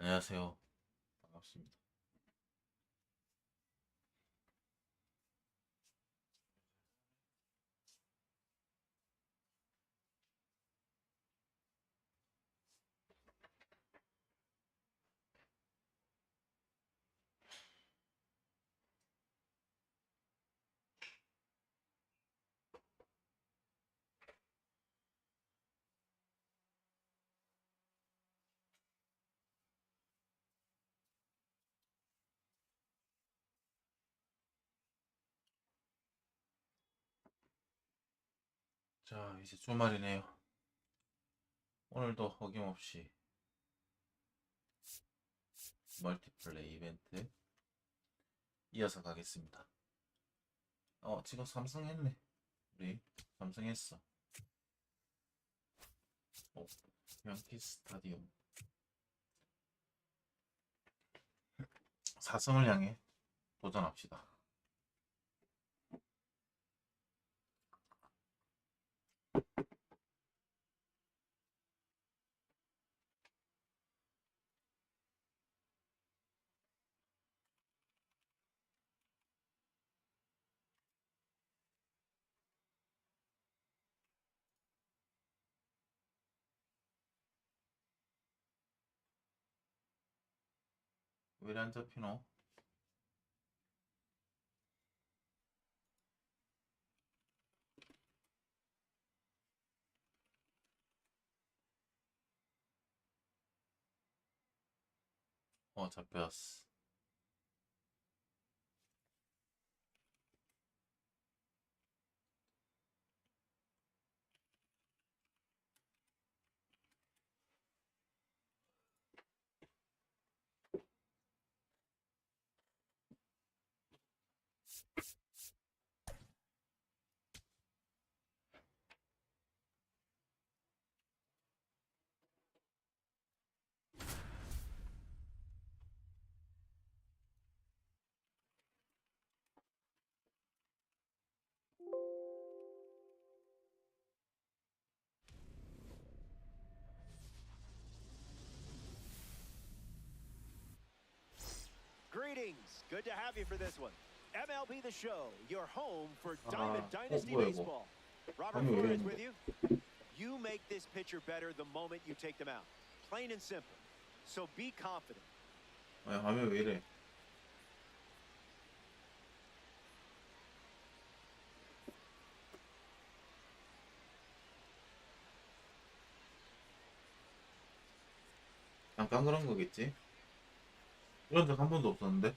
안녕하세요. 반갑습니다. 자, 이제 주말이네요. 오늘도 어김없이 멀티플레이 이벤트 이어서 가겠습니다. 지금 삼성 했네. 우리 삼성 했어. 양키 스타디움 4승을 향해 도전합시다. 왜 안 잡히노? 잡혔어. Greetings. Good to have you for this one. MLB The Show, your home for Diamond Dynasty 뭐야, 이거? Baseball. Robert 아니, 왜 Flores 이러는데? with you. You make this pitcher better the moment you take them out. Plain and simple. So be confident. 아니, 화면 왜 이래? 잠깐 그런 거겠지? 이런 적 한 번도 없었는데?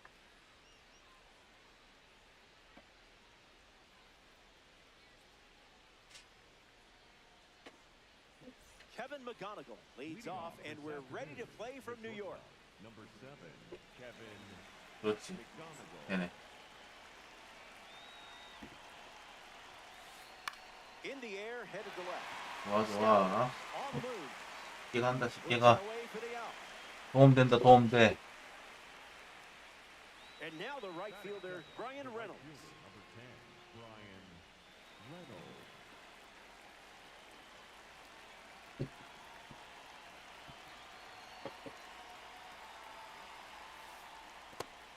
Kevin McGonigal leads off, and we're ready to play from New York. Number 7, Kevin 그렇지. McGonigal. 되네. In the air, headed to left. 좋아, 좋아. On the move. 쉽게 간다, 쉽게 Looks 가. away for the out. 도움된다, 도움돼. And now the right fielder, Brian Reynolds. Number 10, Brian Reynolds.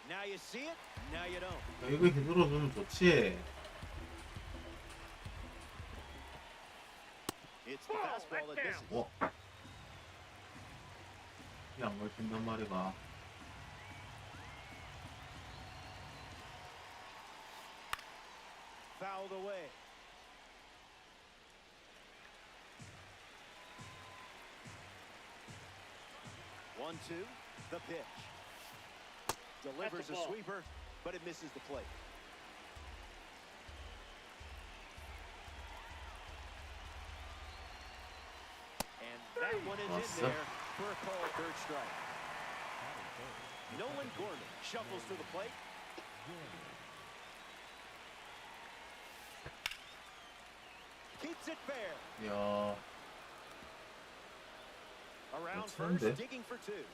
Now you see it, now you don't. 야, 이거 힘들어주면 좋지. It's the fastball that misses. 이안 걸친단 말이가. Fouled away. One, two, the pitch. Delivers a sweeper, but it misses the plate. And that one is in there for a called third strike. Nolan Gorman shuffles to the plate. Keeps it fair. 야, Around That's first, it. digging for two.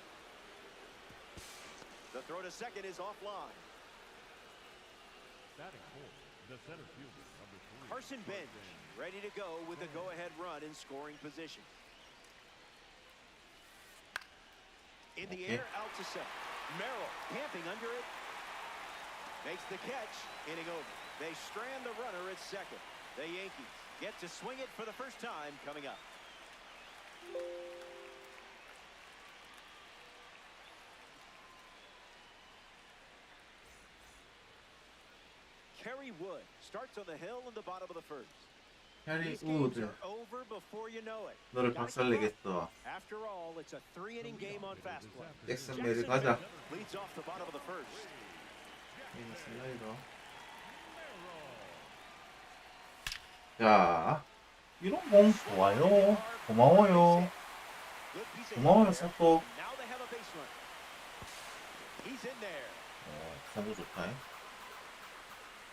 The throw to second is offline. Batting fourth, the center fielder, number 3. Carson Bench ready to go with a go-ahead run in scoring position. In the Okay. air, out to center. Merrill camping under it. Makes the catch. Inning over. They strand the runner at second. The Yankees get to swing it for the first time coming up. Kerry Wood starts on the hill in the bottom of the first. 캐리 These games 우드 are over before you know it. 너를 Gotta keep 박살내겠어. up. After all, it's a 3-inning game on fastball. 잭슨 메리 가자. Leads off the bottom of the first. 슬라이더. 자, 이런 공 좋아요. 고마워요. Good piece of 고마워요, hit there. 싹도. Now they have a base run. He's in there. 너무 좋다.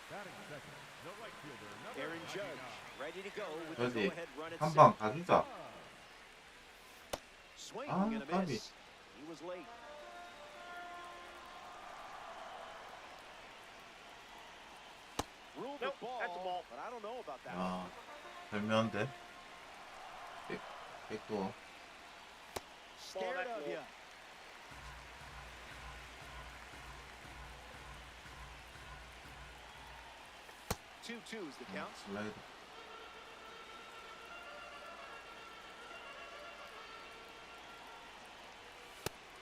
Batting second, the right fielder, number Aaron Judge 99. ready to go with the 저지 go-ahead run at 한 second. 방 가주자. Swing 아, and a 까비. miss. He was late. Ruled the ball, but I don't know about that. 아, 별미한데. 백도. Scared of you. Two is the count. 슬라이더.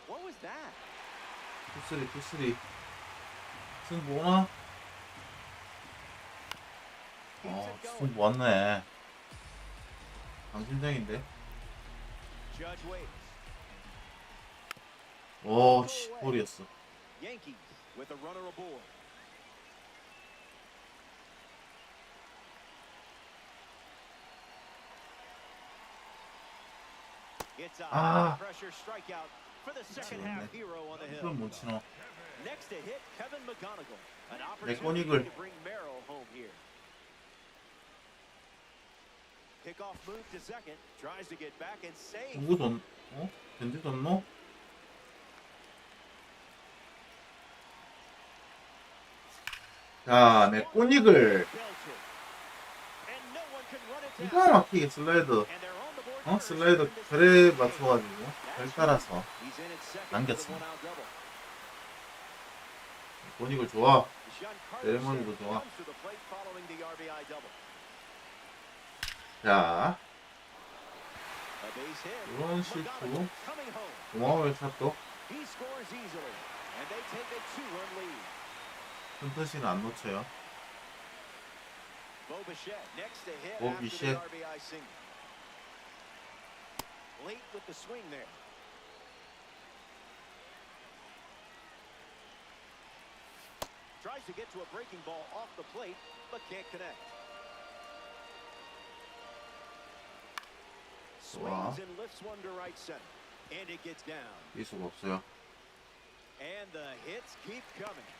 What was that? 투쓰리. 승부 오나? Keeps it going. 승부 왔네. 강심장인데. Judge waits. 오, 씨, 볼이었어. Yankees with a runner aboard. It's a high pressure strikeout for the second half hero on the hill. 그럼 못 치노. Next to hit, Kevin McGonigal. An 내 opportunity 꼬닉을. to bring Merrill home here. Kickoff move to second. Tries to get back and save. 누구 돈? 견제 줬노? 자, 내 꼬닉을 Belted. And no one can run it 기가 down. 막히게 슬라이더. And they're on the board. 슬라이더 결에 맞춰가지고 결 따라서 He's in at second 남겼습니다. with a one-out double. 꼬닉을 좋아. Giancarlo 세레머니도 좋아. comes to the plate following the RBI double. 자, A base hit. 이런 실수 McGonigal coming home. 고마워요 샷도. He scores easily, and they take a 2-run lead. 큰 뜻이는 안 놓쳐요. Bo Bichette next to hit Bo after the Bichette. RBI single. Late with the swing there. Tries to get to a breaking ball off the plate, but can't connect. Swings and lifts one to right center. And it gets down. 뛸 수가 없어요. And the hits keep coming.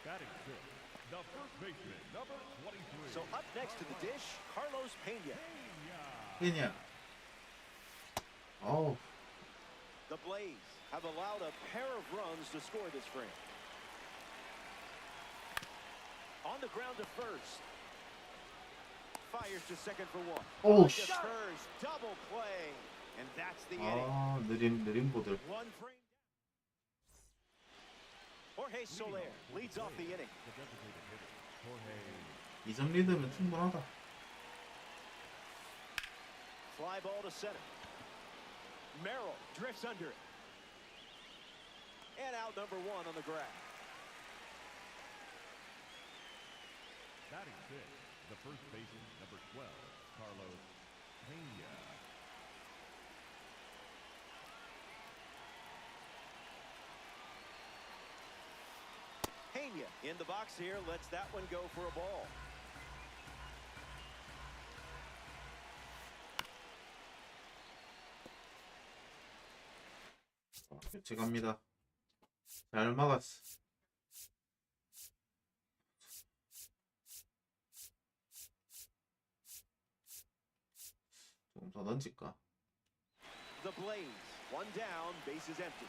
Batting fifth, the first baseman, number 23. So up next to the dish, Carlos Pena. 페냐. 어우, The Blaze have allowed a pair of runs to score this frame. On the ground to first. Fires to second for one. Oh, Just first, double play. And that's the inning. 느린 보들. One frame. Jorge Soler leads off the inning. The designated hitter, Jorge. 2점 리드면 충분하다. Fly ball to center. Merrill drifts under it. And out number one on the grab. Batting sixth, the first baseman, number 12, Carlos Pena. Pena in the box here, lets that one go for a ball. 교체 갑니다. 잘 막았어. 조금 더 던질까? The Blaze, one down, bases empty.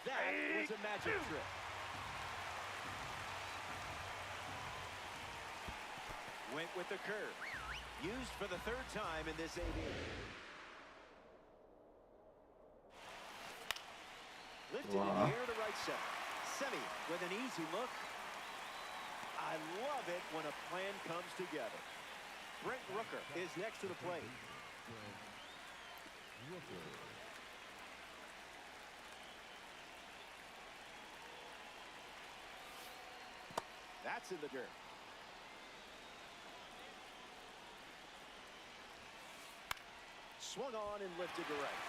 That was a magic trick. Went with the curve. Used for the third time in this AB. Lifted in the air to right center. Semi with an easy look. I love it when a plan comes together. Brent Rooker is next to the plate. That's in the dirt. Swung on and lifted to right.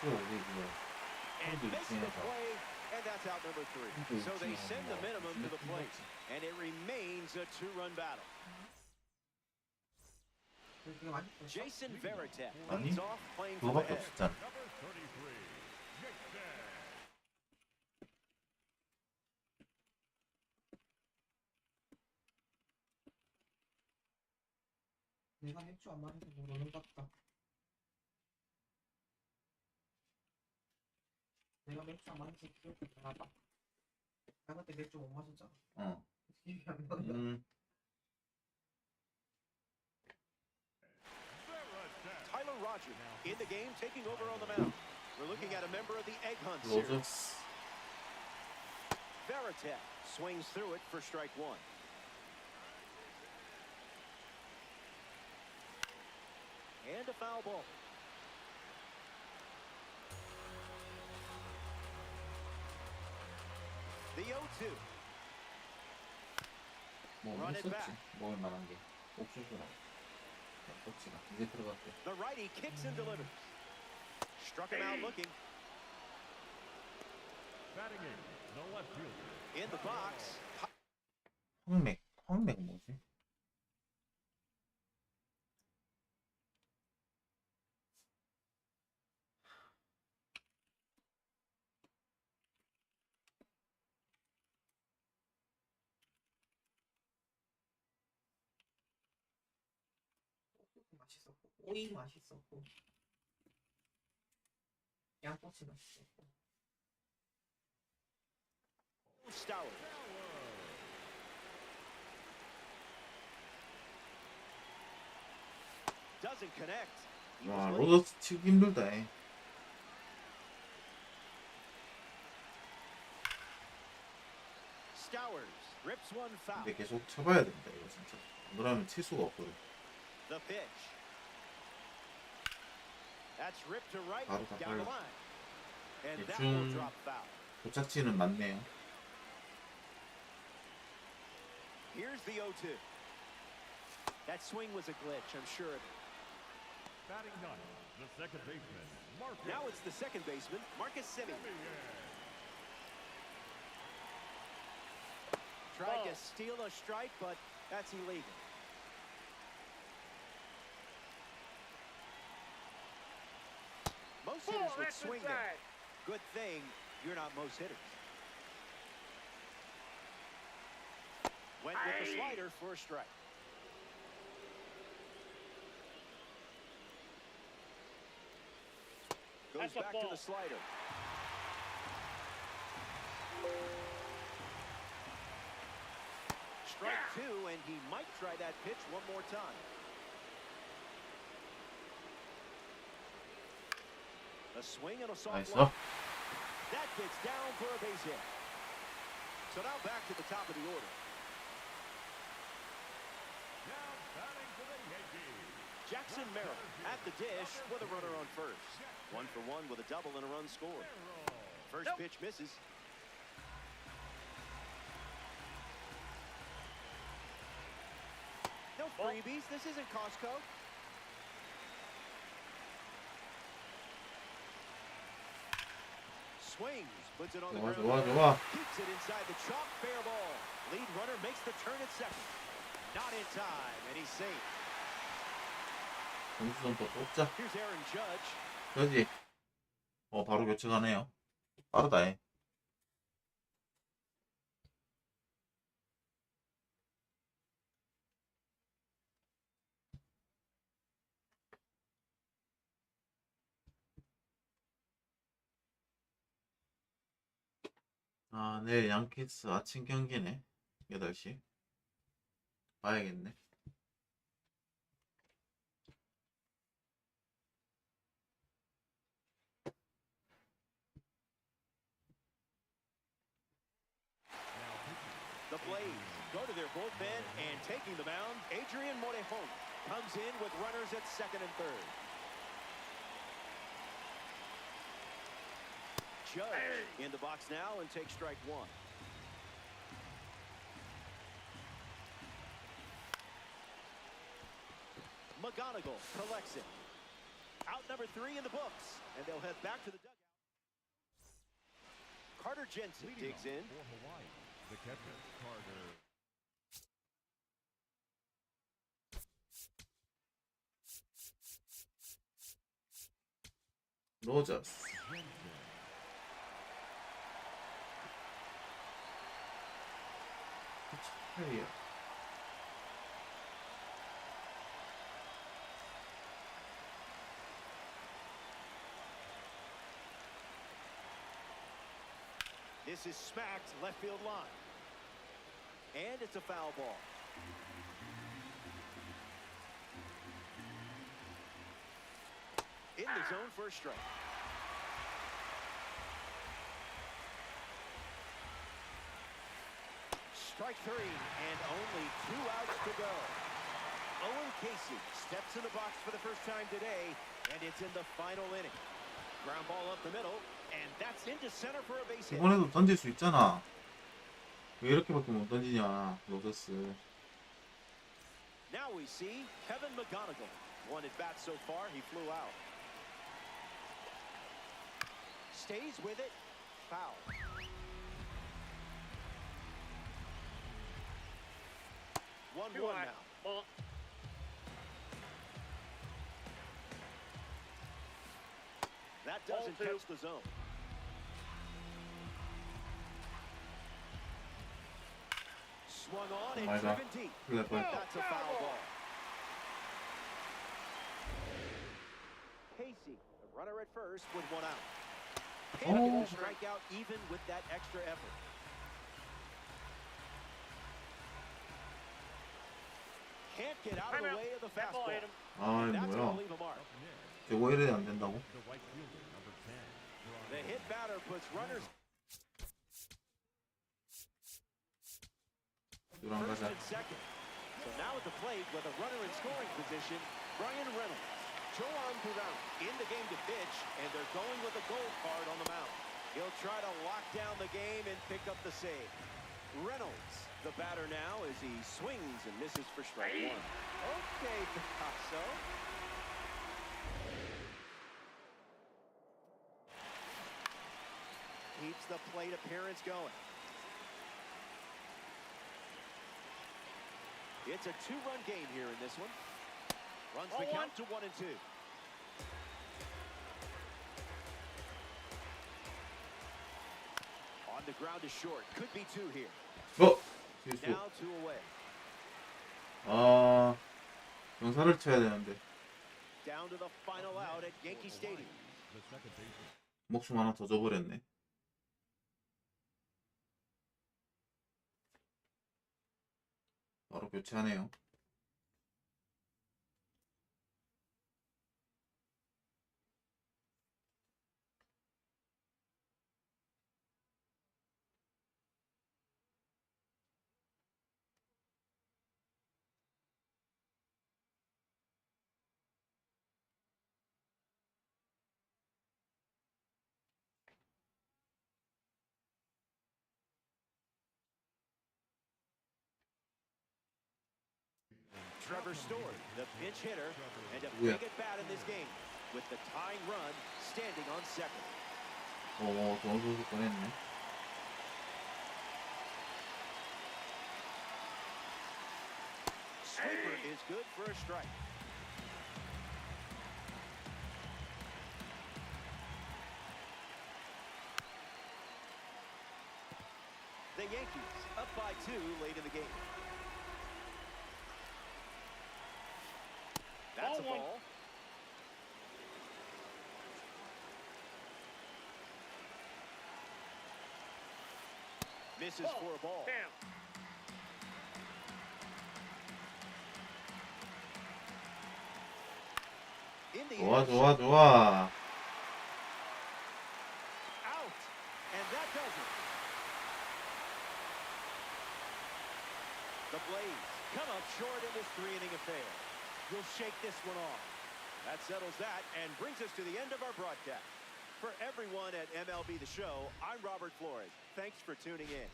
And missed the play, and that's out number 3. So they send the minimum to the plate, and it remains a 2-run battle. Jason Veritek leads off playing for the head. Number 33, Jason. 내가 맥주 안 마셔서 모르는 것 같다. 내가 맥주 안 마셔서 기억이 안 나봐. 나 그때 맥주 못 마셨잖아. 어. 기억이 안 난다. Tyler Rogers in the game, taking over on the mound. We're looking at a member of the Egg Hunt series. 로저스. Veritek swings through it for strike 1. And a foul ball. The 0-2. 뭐 Run it 했었지. back. 먹을 만한 게. 옥수수랑. 옥수수가 이제 들어갔대. The righty kicks and delivers. Struck him out looking. Batting in, the left fielder. In the box. 황맥 뭐지? 맛있었고, 오이 맛있었고, 양꼬치 맛있었고. Stowers. Doesn't connect. He 와 was late. 로저스 치기 힘들다. Stowers rips one foul. 근데 계속 쳐봐야 된다 이거 진짜. 안 그러면 칠 수가 없거든. The pitch. That's ripped to right 바로 다 down the 빨라. line. And that will 대충 drop foul. 도착지는 맞네요. Here's the 0-2. That swing was a glitch, I'm sure of it. Batting ninth, the second baseman, Marcus. Now it's the second baseman, Marcus Semien. Tried to steal a strike, but that's illegal. Most hitters would swing there. Good thing you're not most hitters. Went with the slider for a strike. Goes back to the slider. Strike 2, and he might try that pitch one more time. A swing and a soft 나이스. line. That gets down for a base hit. So now back to the top of the order. Now batting for the Yankees. Jackson Merrill at the dish with a runner on first. 1 for 1 with a double and a run scored. First pitch misses. No freebies. This isn't Costco. Swings, puts it on the 좋아 ground. 좋아 좋아. Keeps it inside the chalk, fair ball. Lead runner makes the turn at second. Not in time, and he's safe. 점수 좀 더 쫓자. Here's Aaron Judge. 그렇지. 바로 교체 가네요. 빠르다. 아, 내일 양키스 아침 경기네. 8시. 봐야겠네. plays. Go to their bullpen, and taking the mound, Adrian Morejon comes in with runners at second and third. Judge in the box now and takes strike one. McGonigal collects it. Out number 3 in the books, and they'll head back to the dugout. Carter Jensen digs in. For Hawaii, the catcher, Carter. 로저스. 헤이야. This is smacked left field line. And it's a foul ball. In the zone for a strike. Strike 3, and only 2 outs to go. Owen Casey steps in the box for the first time today, and it's in the final inning. Ground ball up the middle, and that's into center for a base hit. 이번에도 던질 수 있잖아. 왜 이렇게밖에 못 던지냐, 로저스. Now we see Kevin McGonigal. 1 at bat so far, he flew out. Stays with it, foul. One now. That doesn't catch the zone. Swung on and driven deep. That's a foul ball. Casey, the runner at first with 1 out. Can't get a strikeout even with that extra effort. Can't get out of the way of the fastball. 아이 That's 뭐야? gonna leave a mark. 저거 이래 안 된다고? The right fielder, number 10. The hit batter puts runners 누랑 first 가자. and second. So now at the plate with a runner in scoring position, Brian Reynolds. Joan Duran in the game to pitch, and they're going with a gold card on the mound. He'll try to lock down the game and pick up the save. Reynolds, the batter now, as he swings and misses for strike 1. Okay, Picasso. Keeps the plate appearance going. It's a 2-run game here in this one. Runs the count to 1 and 2. On the ground is short. Could be 2 here. 실수. Now 2 away. 아, 경사를 쳐야 되는데. Down to the final out at Yankee Stadium. The second baseman. 목숨 하나 더 줘버렸네. 바로 교체하네요. Trevor Story, the pinch hitter, and a Yeah. big at bat in this game, with the tying run standing on second. 좋은 선수 꺼냈네. Sweeper is good for a strike. The Yankees up by 2 late in the game. That's a ball. Misses for a ball. In the 좋아, air, 좋아, 좋아. out, and that does it. The Blaze come up short in this 3-inning affair. You'll shake this one off. That settles that and brings us to the end of our broadcast. For everyone at MLB The Show, I'm Robert Flores. Thanks for tuning in.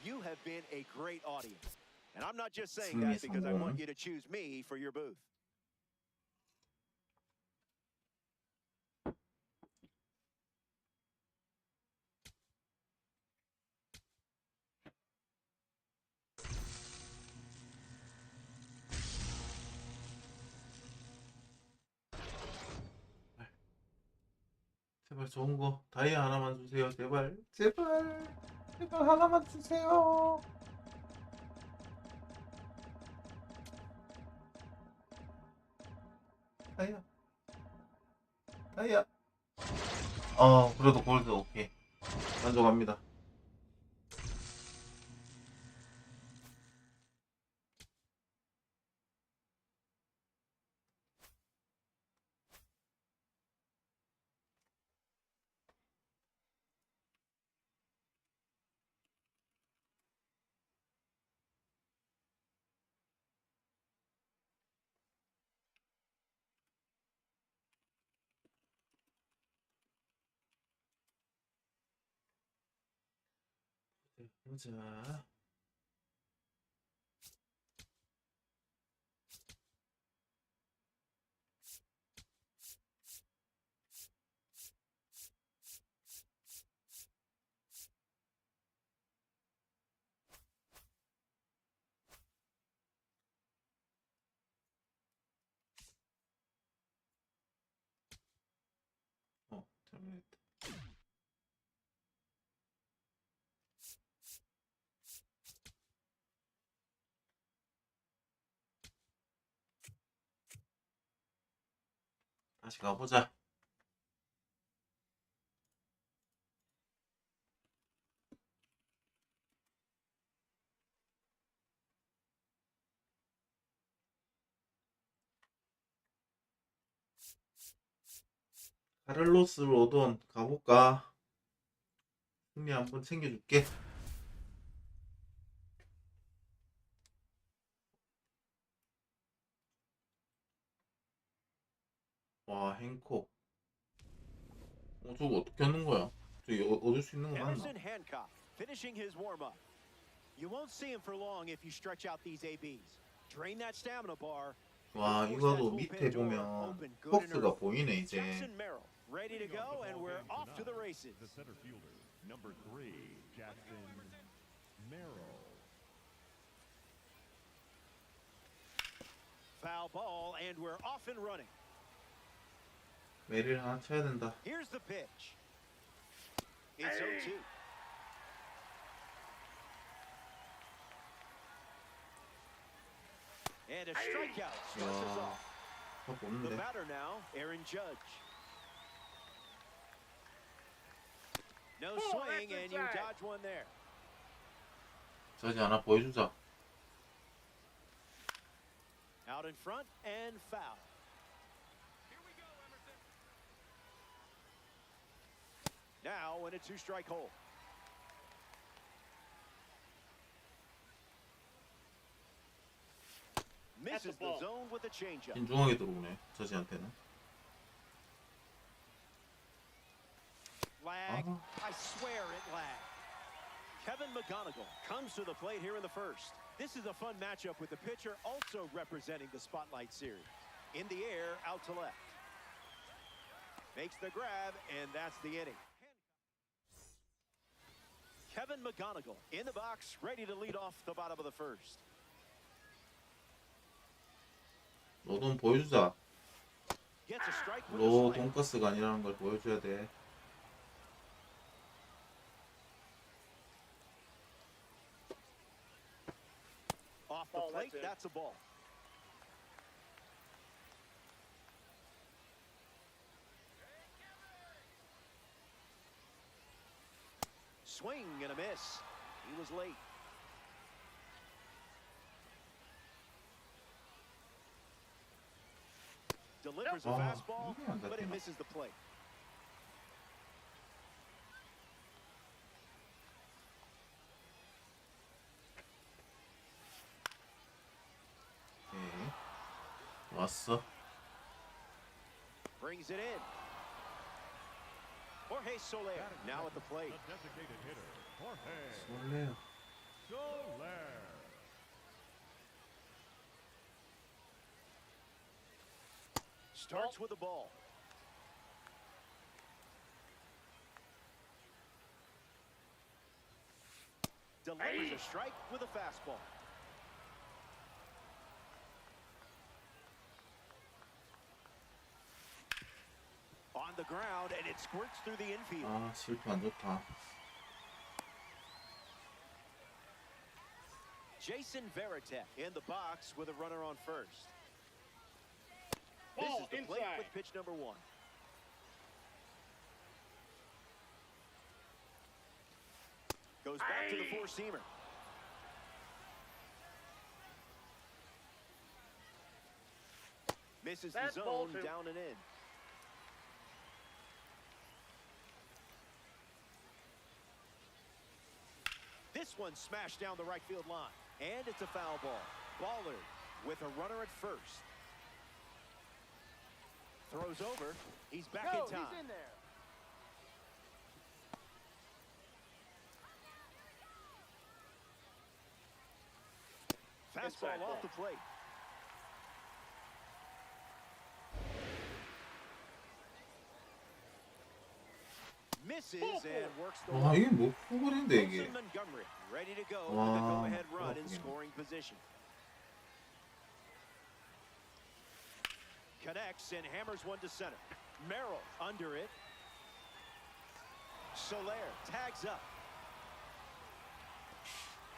You have been a great audience. And I'm not just saying that because I want you to choose me for your booth. 제발 좋은 거 다이아 하나만 주세요. 제발 제발 제발 하나만 주세요. 다이아 다이아. 그래도 골드. 오케이, 만족합니다. 보자. 잘못했다. 다시 가보자. 카를로스 로돈 가볼까? 승리 한번 챙겨줄게. 와, 행콕. 저거 어떻게 하는 거야? 저기 얻을 수 있는 거 맞나? Emerson Hancock finishing his warm-up. You won't see him for long if you stretch out these ABs. Drain that stamina bar. 와, 이거도 밑에 보면 폭스가 보이네 이제. Jackson Merrill ready to go and we're off to the races. The center fielder, number 3, Jackson Merrill. Foul ball and we're off and running. 메리를 하나 쳐야 된다. Here's the pitch. It's 0-2. And a strikeout starts us off. 더 The 보는데. batter now, Aaron Judge. No swing and you dodge one there. 저지 하나 보여주자. Out in front and foul. Now in a 2-strike hole. Misses the zone with a changeup. 신중하게 들어오네 저지한테는. Lag. I swear it lagged. Kevin McGonigal comes to the plate here in the first. This is a fun matchup with the pitcher also representing the Spotlight Series. In the air, out to left. Makes the grab, and that's the inning. Kevin McGonigal in the box, ready to lead off the bottom of the first. 로돈 보여주자. Gets a strike with a 로 slider. 돈가스가 아니라는 걸 보여줘야 돼. Off the plate, that's a ball. Swing and a miss. He was late. Delivers a fastball, but it misses the plate. 왔어. Brings it in. Jorge Soler now at the plate. The designated hitter, Jorge 설레요. Soler. Starts with the ball. Delivers a strike with a fastball. On the ground, and it squirts through the infield. 아, 실투 안 좋다. Jason Veritek in the box with a runner on first. This Ball is the plate inside. with pitch number 1. Goes back to the four-seamer. Misses the That's ball zone, 2. down and in. This one smashed down the right field line. And it's a foul ball. Ballard with a runner at first. Throws over. He's back in time. He's in there. Fastball Inside off ball. the plate. Misses and works the 와, wall. 이게 뭐 포근인데 이게. Wilson Montgomery ready to go Wow. with a go-ahead run in 그렇군요. scoring position. Connects and hammers one to center. Merrill under it. Soler tags up.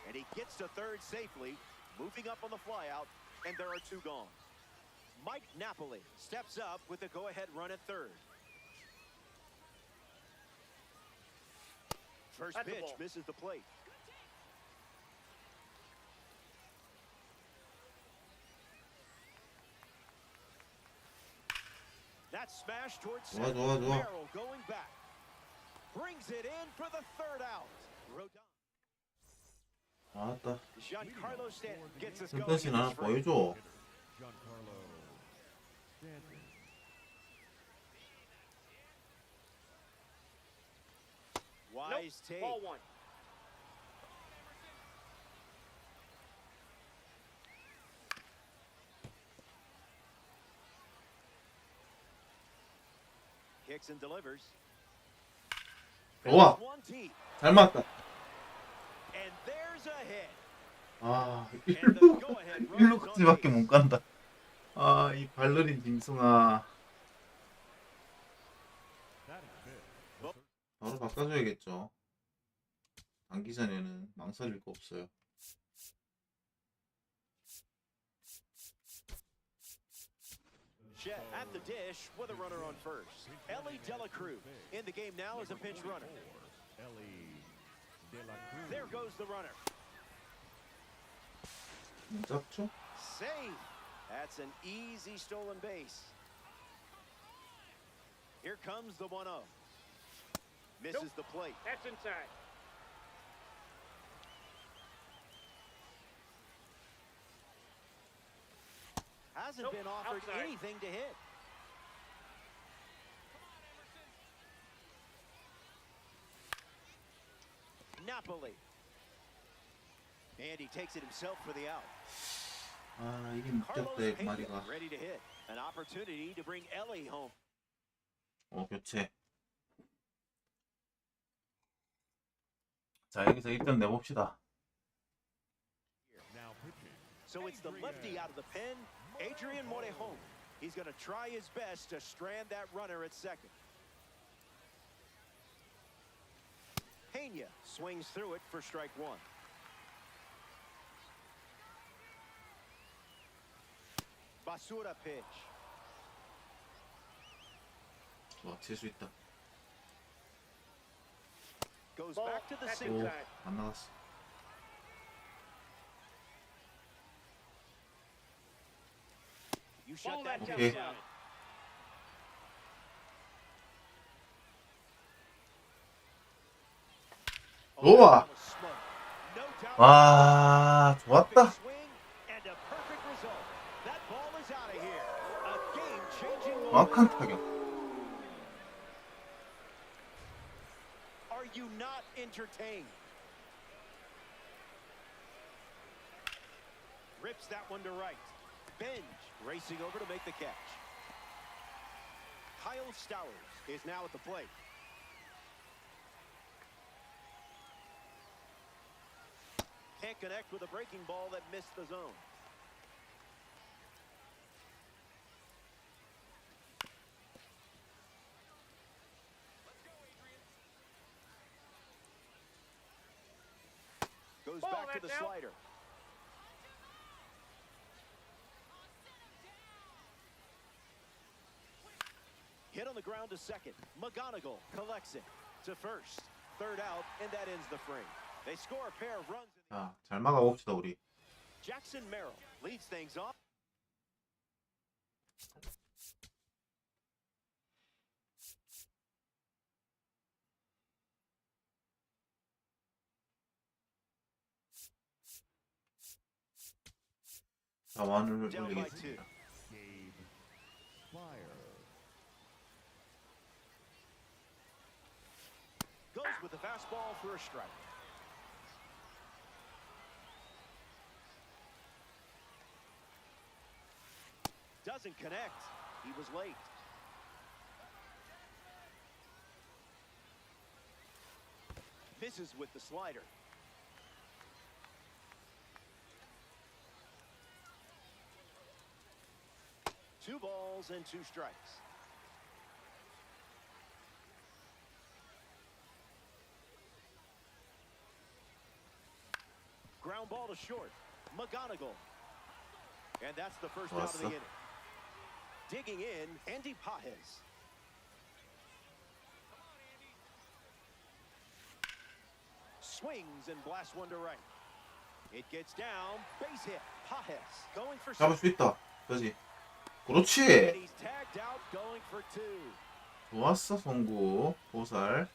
And he gets to third safely, moving up on the flyout, and there are 2 gone. Mike Napoli steps up with a go-ahead run at third. First That's the pitch ball. misses the plate. That smash towards 좋아, center. 좋아, 좋아. Merrill going back. Brings it in for the third out. Rodon. 아따. Giancarlo Stanton gets us 큰 going. 뜻이 in 하나 this frame. 보여줘. Giancarlo Stanton. Wise take. Ball 1. Kicks and delivers. 좋아. One deep. 잘 맞다. And there's a hit. 아, And the go-ahead run is on 1루까지밖에 base. 못 간다. 아, 이 발느린 김승아. That is it. 바로 바꿔줘야겠죠. 단기 전에는 망설일 거 없어요. Chet at the dish with a runner on first. Ellie De La Cruz in the game now as a pinch runner. Ellie De La Cruz. There goes the runner. 못 잡죠? Save. That's an easy stolen base. Here comes the 1-0. Misses Nope. the plate. That's inside. Hasn't Nope, been offered outside. anything to hit. Napoli. And he takes it himself for the out. 아, 이게 Carlos 묶였다, 이 Pena 마리가. ready to hit. An opportunity to bring Ellie home. 교체. 자, 여기서 1점 내봅시다. Now pitching. So it's the lefty out of the pen, Adrian Morejon. He's going to try his best to strand that runner at second. Pena swings through it for strike 1. Basura pitch. 좋아, 칠 수 있다. Goes Ball, back to the that's single. 오, inside. 안 나갔어. You shut Ball that that's down. Okay. outside. 좋아. No doubt. 와, 좋았다. Swing and a perfect result. That ball is out of here. 정확한 타격. Are you not entertained? Rips that one to right. Benj racing over to make the catch. Kyle Stowers is now at the plate. Can't connect with a breaking ball that missed the zone. Goes back to the slider. Hit on the ground to second. McGonigal collects it to first. Third out, and that ends the frame. They score a pair of runs. 자, 잘 막아봅시다 우리. Jackson Merrill leads things off. 자, 완을 Down by 2. 올리겠습니다. Gabe Fire. Goes with the fastball for a strike. Doesn't connect. He was late. Misses with the slider. Two balls and 2 strikes. Ground ball to short. McGonigal. And that's the first out of the inning. Digging in, Andy Pajes. Swings and blasts one to right. It gets down. Base hit. Pajes going for 잡을 수 있다. 그렇지. 그렇지. He's tagged out going for 2. 좋았어, 송구. 보살.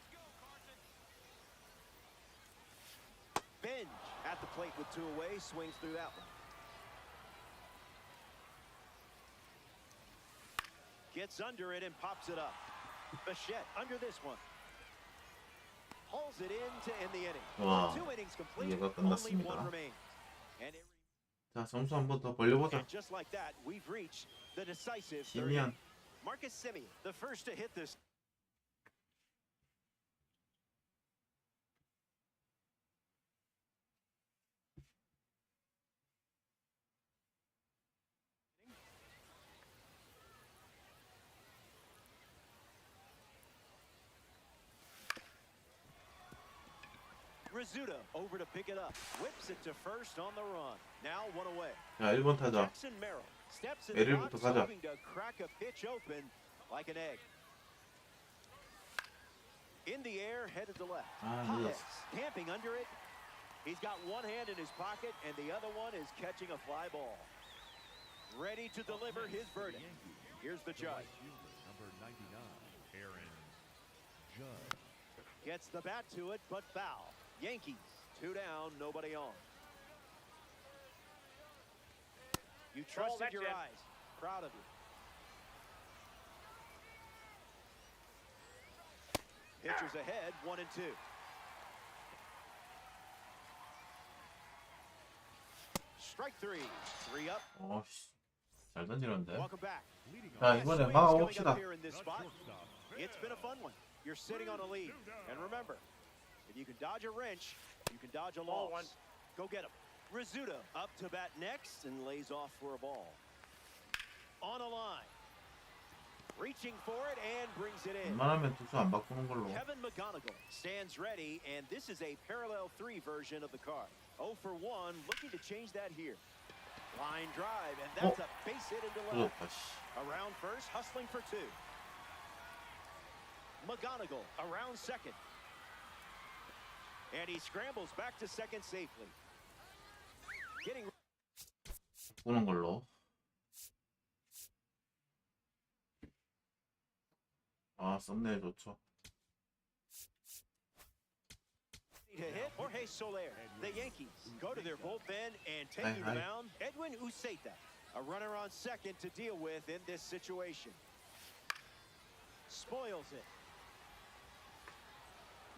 Benj at the plate with 2 away, swings through that one. Gets under it and pops it up. Bichette under this one. Hauls it in to end the inning. 와, 2 innings complete. 이해가 Only 끝났습니다. 1 remains. And 자, 점수 한 번 더 벌려보자. just like that, we've reached the decisive 3rd 시미안. inning. Marcus Semien, the first to hit this. Rizzuto over to pick it up. Whips it to first on the run. Now 1 away. 자, 1번 타자. Jackson Merrill steps in the 메릴부터 box, 가자. hoping to crack a pitch open like an egg. In the air, headed to left. 아, Pajes 늦었어. camping under it. He's got one hand in his pocket, and the other one is catching a fly ball. Ready to deliver his verdict. Here's the judge. Number 99, Aaron Judge. Gets the bat to it, but foul. Yankees, 2 down, nobody on. You trusted your eyes. Proud of you. Pitchers ahead, 1 and 2. Strike 3. 3 up. 씨. 잘 던지는데. Welcome back. 자, 이번에 막아봅시다. Here in this spot. It's been a fun one. You're sitting on a lead. And remember, if you can dodge a wrench, you can dodge a loss. Go get him. Rizzuto up to bat next and lays off for a ball. On a line. Reaching for it and brings it in. 웬만하면 투수 안 바꾸는 걸로. Kevin McGonigal stands ready, and this is a parallel 3 version of the card. 0 for 1, looking to change that here. Line drive, and that's a base hit into left. 늦었다, 씨. Around first, hustling for 2. McGonigal around second. And he scrambles back to second safely. Getting 바꾸는 걸로. 아, 썸네일 좋죠. to hit Jorge Soler. The Yankees go to their bullpen and taking the mound, Edwin Uceta, a runner on second to deal with in this situation. Spoils it.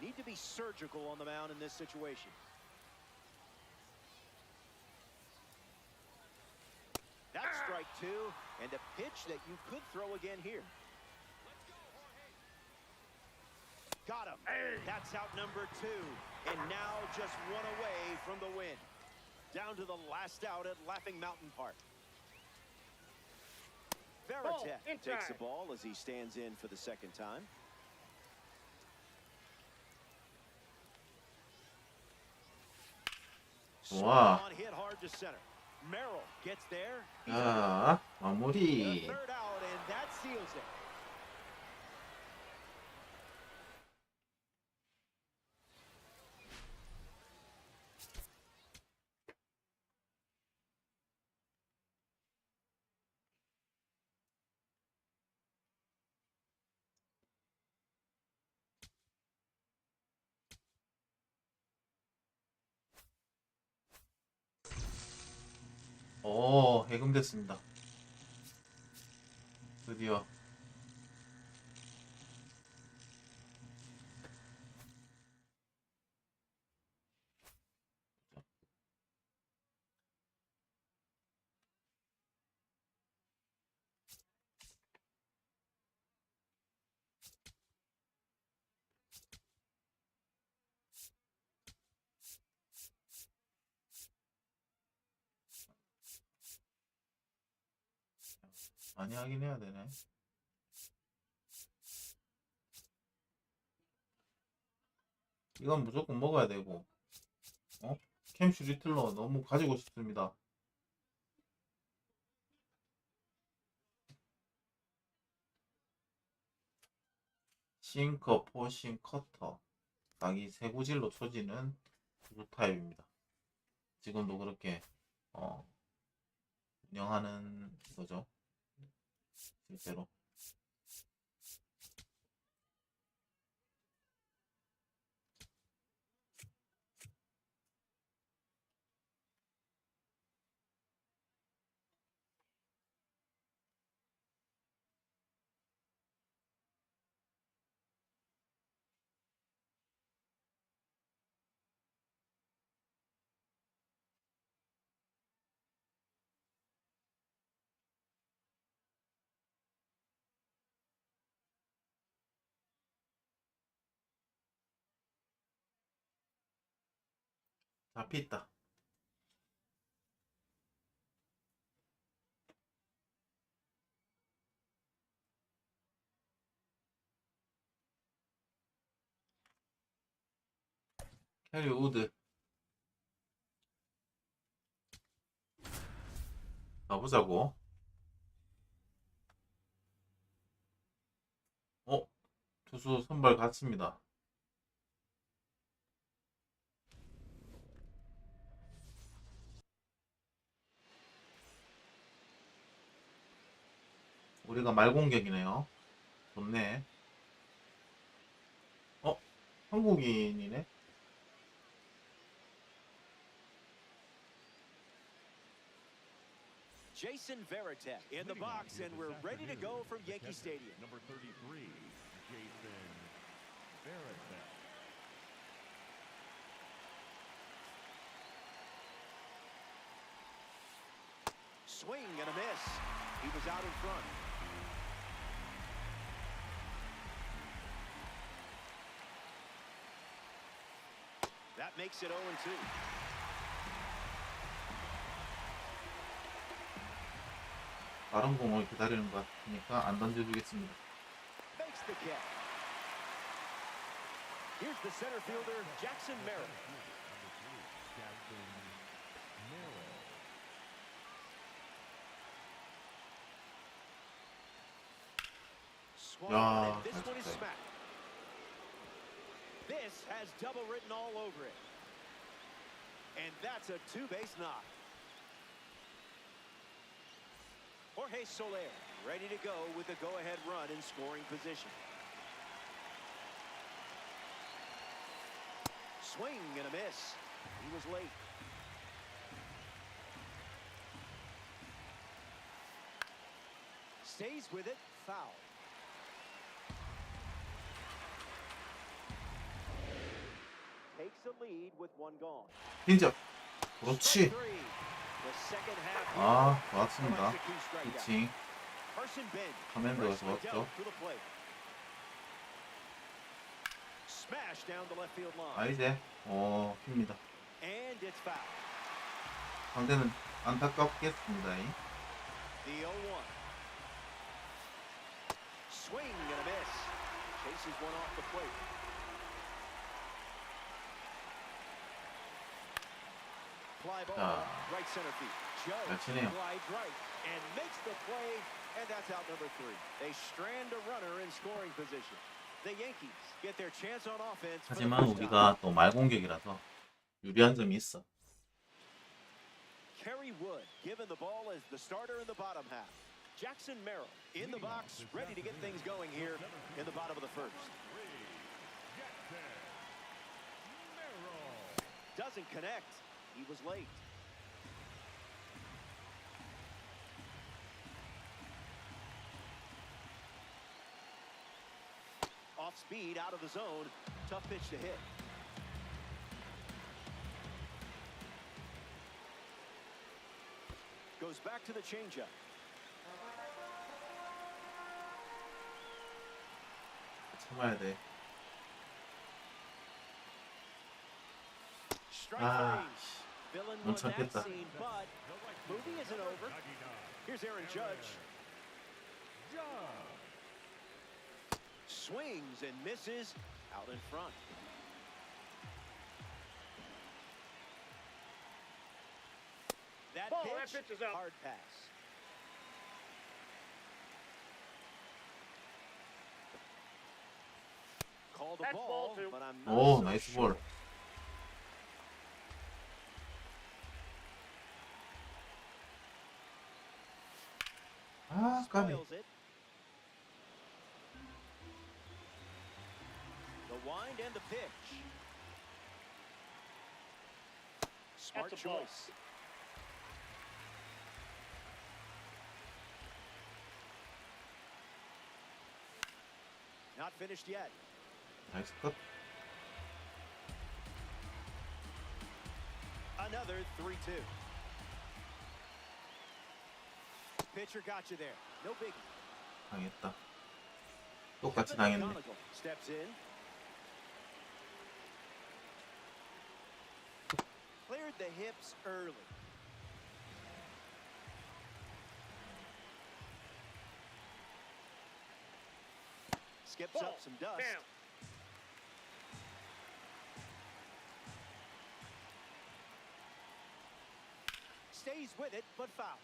Need to be surgical on the mound in this situation. That's strike two, and a pitch that you could throw again here. Got him. That's out number two, and now just one away from the win. Down to the last out at Laughing Mountain Park. Veritek takes the ball as he stands in for the second time. Wow. On hit hard to center. Merrill gets there. 자, The 마무리. third out, and that seals it. 해금됐습니다. 드디어. 많이 하긴 해야 되네. 이건 무조건 먹어야 되고. 캠슈 리틀러 너무 가지고 싶습니다. 싱커, 포싱, 커터. 각이 세 구질로 쳐지는 루 타입입니다. 지금도 그렇게 운영하는 거죠. 실제로. 잡혔다. 캐리 우드. 가보자고. 투수 선발 같습니다. 우리가 말공격이네요. 좋네. 한국인이네. Jason Veritek in the box, and we're ready to go from Yankee Stadium. Number 33, Jason Veritek. Swing and a miss. He was out in front. That makes it 0-2. 다른 공을 기다리는 것 같으니까 안 던져주겠습니다. Makes the catch. Here's the center fielder, Jackson Merrill. Jackson Merrill. Swung, Yeah, and this that's one is okay. smacked. This has double written all over it. And that's a two-base knock. Jorge Soler ready to go with the go-ahead run in scoring position. Swing and a miss. He was late. Stays with it, foul. takes a lead with one gone. 빈적. 그렇지. Strike three. The second half here 아, 좋았습니다. selects a key strikeout. 피칭. Carson Ben. 커맨드가 wrestling 좋았죠. down to the plate. Smash down the left field line. 아, 이제 핍니다. And it's foul. 상대는 안타깝겠습니다. The 0-1. Swing and a miss. Chases one off the plate. Fly ball, right center field. Judge 치네요. glides right and makes the play, and that's out number 3. They strand a runner in scoring position. The Yankees get their chance on offense. for the 하지만 first time. 우리가 또 말공격이라서 유리한 점이 있어. Kerry Wood given the ball as the starter in the bottom half. Jackson Merrill in the box, ready to get things going here in the bottom of the first. Doesn't connect. He was late. Off speed, out of the zone. Tough pitch to hit. Goes back to the changeup. 참아야 돼. Strike 아, three. Villain 못 on that 참겠다. scene, but movie isn't over. Here's Aaron Judge. Swings and misses out in front. That pitch is out. Hard pass. Call the ball, but I'm not 오, so 나이스 sure. 볼. 아, 까비. Spoils it. The wind and the pitch. Smart choice. Not finished yet. 나이스 컷. Another 3-2. Pitcher got you there. No biggie. 당했다. 똑같이 당했네. McGonigal steps in. Cleared the hips early. Skips up some dust. Stays with it, but foul.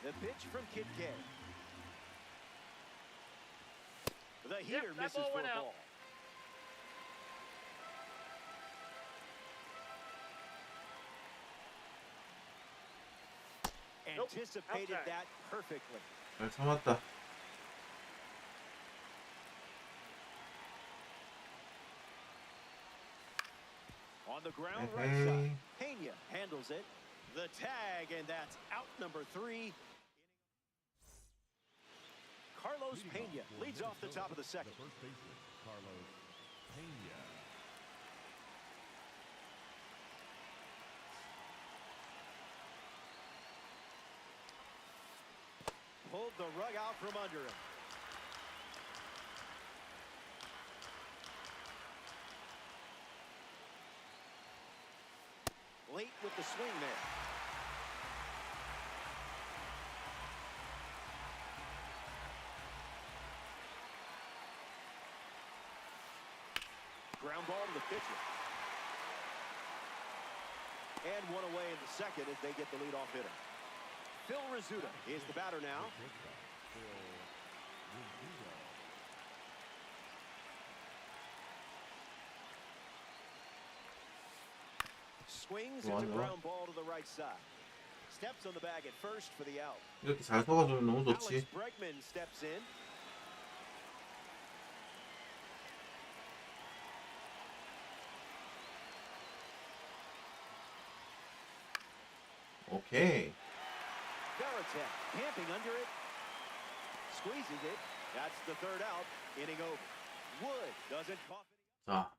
The pitch from Kid K. The heater misses for a ball. Anticipated that perfectly. 잘 참았다. On the ground right side. 에헤이. Pena handles it. The tag, and that's out number 3. Carlos Pena leads off the top of the second. The first baseman, Carlos Pena. Pulled the rug out from under him. Late with the swing there. Ground ball to the pitcher. And one away in the second as they get the leadoff hitter. Phil Rizzuto is the batter now. Swings into 좋아요. ground ball to the right side. Steps on the bag at first for the out. 이렇게 잘 서가주면 너무 Alex 좋지. Bregman steps in. 오케이. Veritek camping under it. Squeezes it. That's the third out. Inning over. Wood doesn't cough. 자,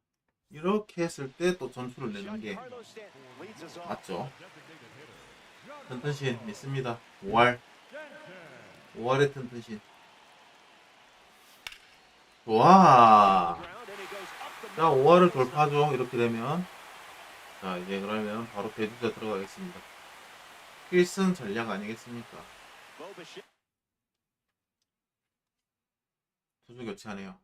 이렇게 했을 때 또 전투를 내는 게 Carlos Stanton leads us off. 맞죠? 튼튼신 믿습니다. 5할 5할의 튼튼신. 좋아. 자, 5할을 돌파죠. 이렇게 되면. 자, 이제 그러면 바로 대주자 들어가겠습니다. 필승 전략 아니겠습니까? 투수 교체하네요.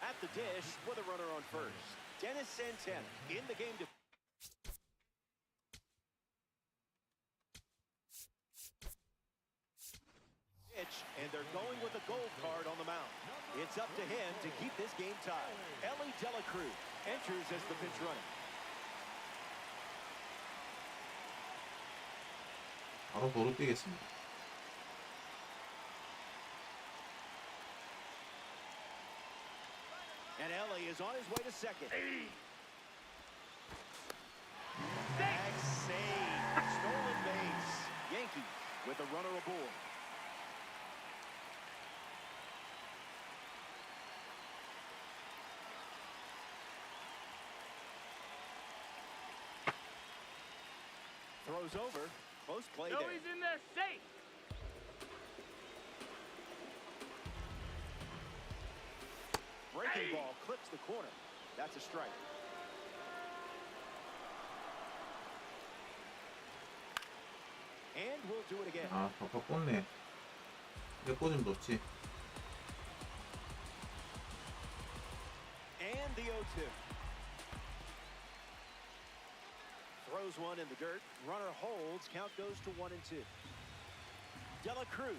At the dish with a runner on first. Dennis Santana in the game to pitch, and they're going with a gold card on the mound. It's up to him to keep this game tied. Ellie Dela Cruz enters as the pinch runner. 바로 도로 뛰겠습니다. And Ellie is on his way to second. Bag save. Stolen base. Yankees with a runner aboard. Throws over. Close play there. He's in there safe. Breaking ball clips the corner. That's a strike. And we'll do it again. 아, 덕화 꽂네. 이게 꽂으면 좋지. And the 0-2. Throws one in the dirt. Runner holds. Count goes to 1-2. Dela Cruz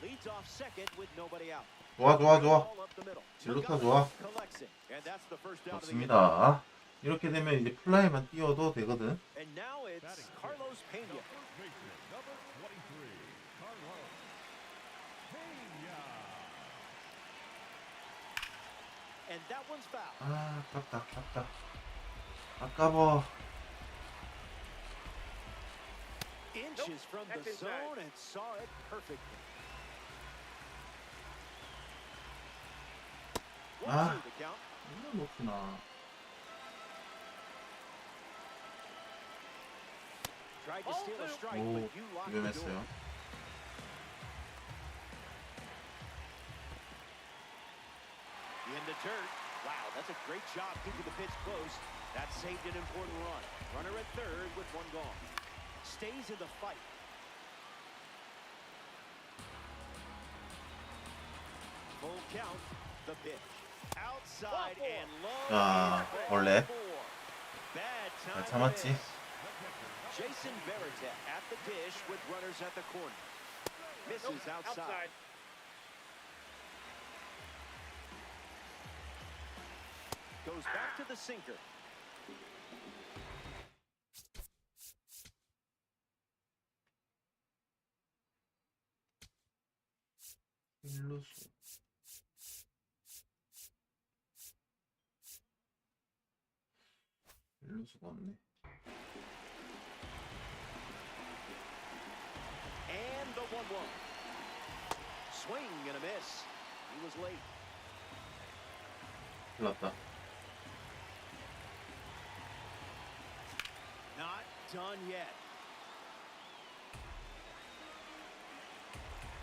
leads off second with nobody out. 좋아, 좋아, 좋아. Ball up the middle. 진루타 좋아. Collects it. And that's the first down of the game. 좋습니다. 이렇게 되면 이제 플라이만 띄워도 되거든. And now it's Carlos Pena. Number 23, Carlos Pena. And that one's foul. 아, 아깝다, 아깝다. 아까워. Inches from the That's inside. zone and saw it perfectly. Ah. 1-2 the count. 이거 놓구나. Tried to steal a strike, 오, but you locked the door. 위험했어요. In the dirt. Wow, that's a great job keeping the pitch close. That saved an important run. Runner at third with one gone. Stays in the fight. Full count. The pitch. Outside and low. 자, Ball 원래 four. Bad 잘 time 참았지. miss. Jason Veritek at the dish with runners at the corner. Misses outside. Goes back to the sinker. 일루수. 일루수가 없네. And the 1-1. Swing and a miss. He was late. 큰일 났다. Not done yet.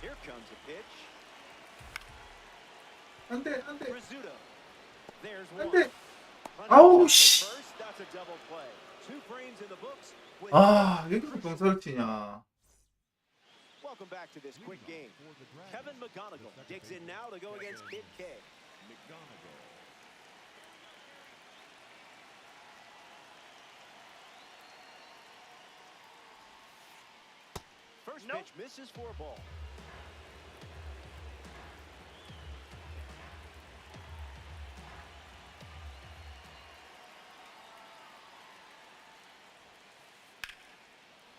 Here comes a pitch. 안 돼, 안 돼. Rizzuto. There's 안 one. 돼. Punches 아우, out the 씨. first. That's a double play. 2 frames in the books. With 아, 여기서 병사를 치냐. Welcome back to this quick game. Kevin McGonigal digs in now to go against Kid K. McGonigal. First Nope. pitch misses for a ball.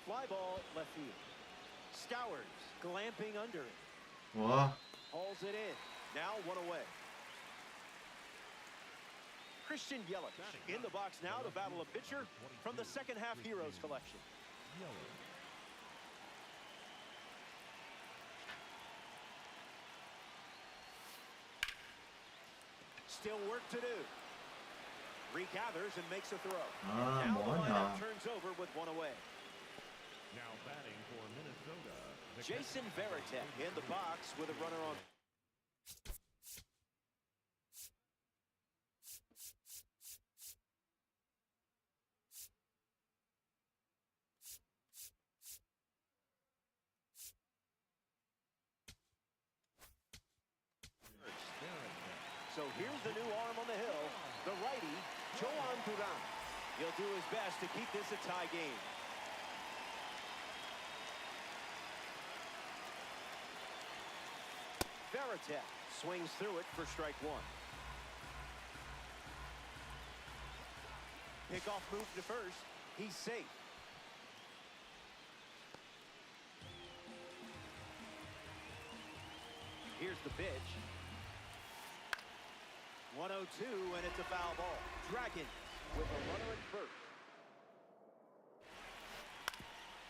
Fly ball left field. Stowers glamping under it. 와, Hauls it in. Now one away. Christian Yelich in the box now to battle a pitcher from the second half Heroes collection. Still work to do. Regathers and makes a throw. 아, Now the 뭐하냐. lineup turns over with one away. Now batting for Minnesota, the Jason Varitek in the box with a runner on. So here's the new arm on the hill, the righty, Joan Duran. He'll do his best to keep this a tie game. Varitek swings through it for strike one. Pickoff move to first. He's safe. Here's the pitch. 1-0-2, and it's a foul ball. Dragons with a runner at first.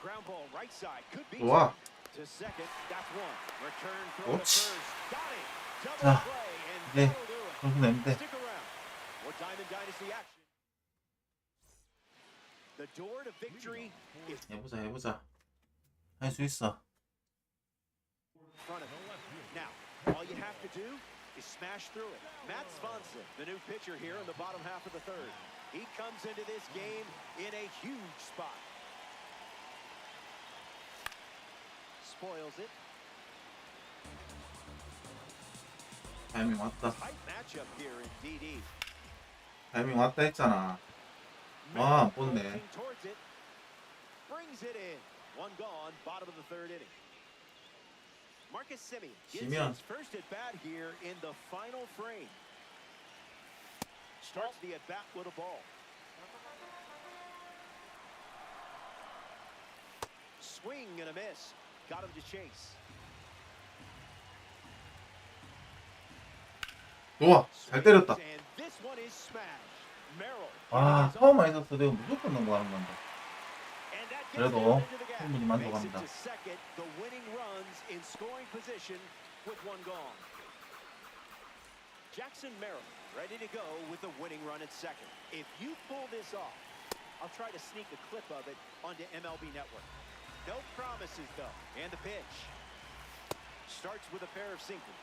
Ground ball right side. Could be 좋아. to second. That's one. Return throw to 옳지. first. Got it. Double 자, play, and 이제 that'll do it. 점수 내면 돼. Stick around. More Diamond Dynasty action. The door to victory is 해보자, 해보자. 할 수 있어. in front of him. Now, all you have to do is smash through it. Matt Swanson, the new pitcher here in the bottom half of the third. He comes into this game in a huge spot. Spoils it. 타이밍 왔다. Tight matchup here in DD. 타이밍 왔다 했잖아. 와, 안 뻗네. Looking towards it. Brings it in. One gone, bottom of the third inning. Marcus Semien gets Semien. his first at bat here in the final frame. Starts the at bat with a ball. Swing and a miss. Got him to chase. 좋아, 잘 때렸다. And this one is smashed. Merrill. 와, 처음만 있었어. 내가 무조건 넘어가는 건데. And that gets 그래도 down into the gap. 충분히 Makes it 만족합니다. to second. The winning runs in scoring position with one gone. Jackson Merrill ready to go with the winning run at second. If you pull this off, I'll try to sneak a clip of it onto MLB Network. No promises though. And the pitch starts with a pair of sinkers.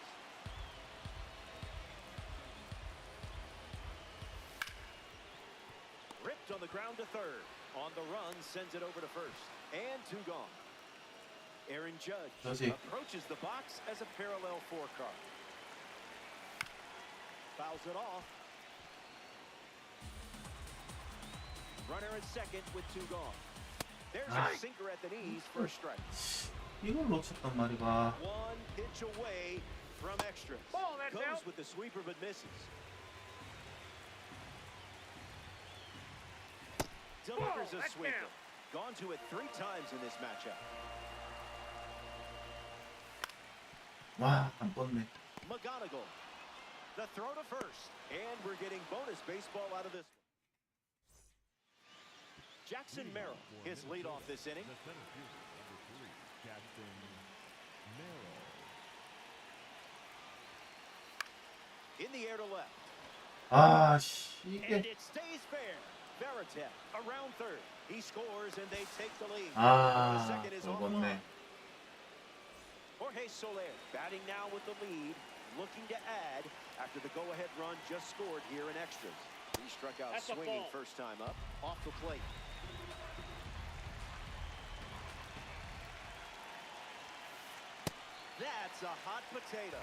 Ripped on the ground to third. On the run, sends it over to first. And two gone. Aaron Judge 그렇지. approaches the box as a parallel four card. Fouls it off. Runner at second with two gone. There's a 아이. sinker at the knees for a strike. 이걸 놓쳤단 말이가. One pitch away from extras. Goes with the sweeper but misses. Delivers a sweeper. Gone to it 3 times in this matchup. 와, 안 뻗네. McGonigal. The throw to first. And we're getting bonus baseball out of this. Jackson Merrill, his lead off this inning. the center fielder, number 3, Jackson Merrill. In the air to left. 아, 씨, And 이게. it stays fair. Varitek around third. He scores and they take the lead. 아, The second is 굵었네. offline. Jorge Soler batting now with the lead, looking to add after the go-ahead run just scored here in extras. He struck out swinging first time up, off the plate. That's a hot potato.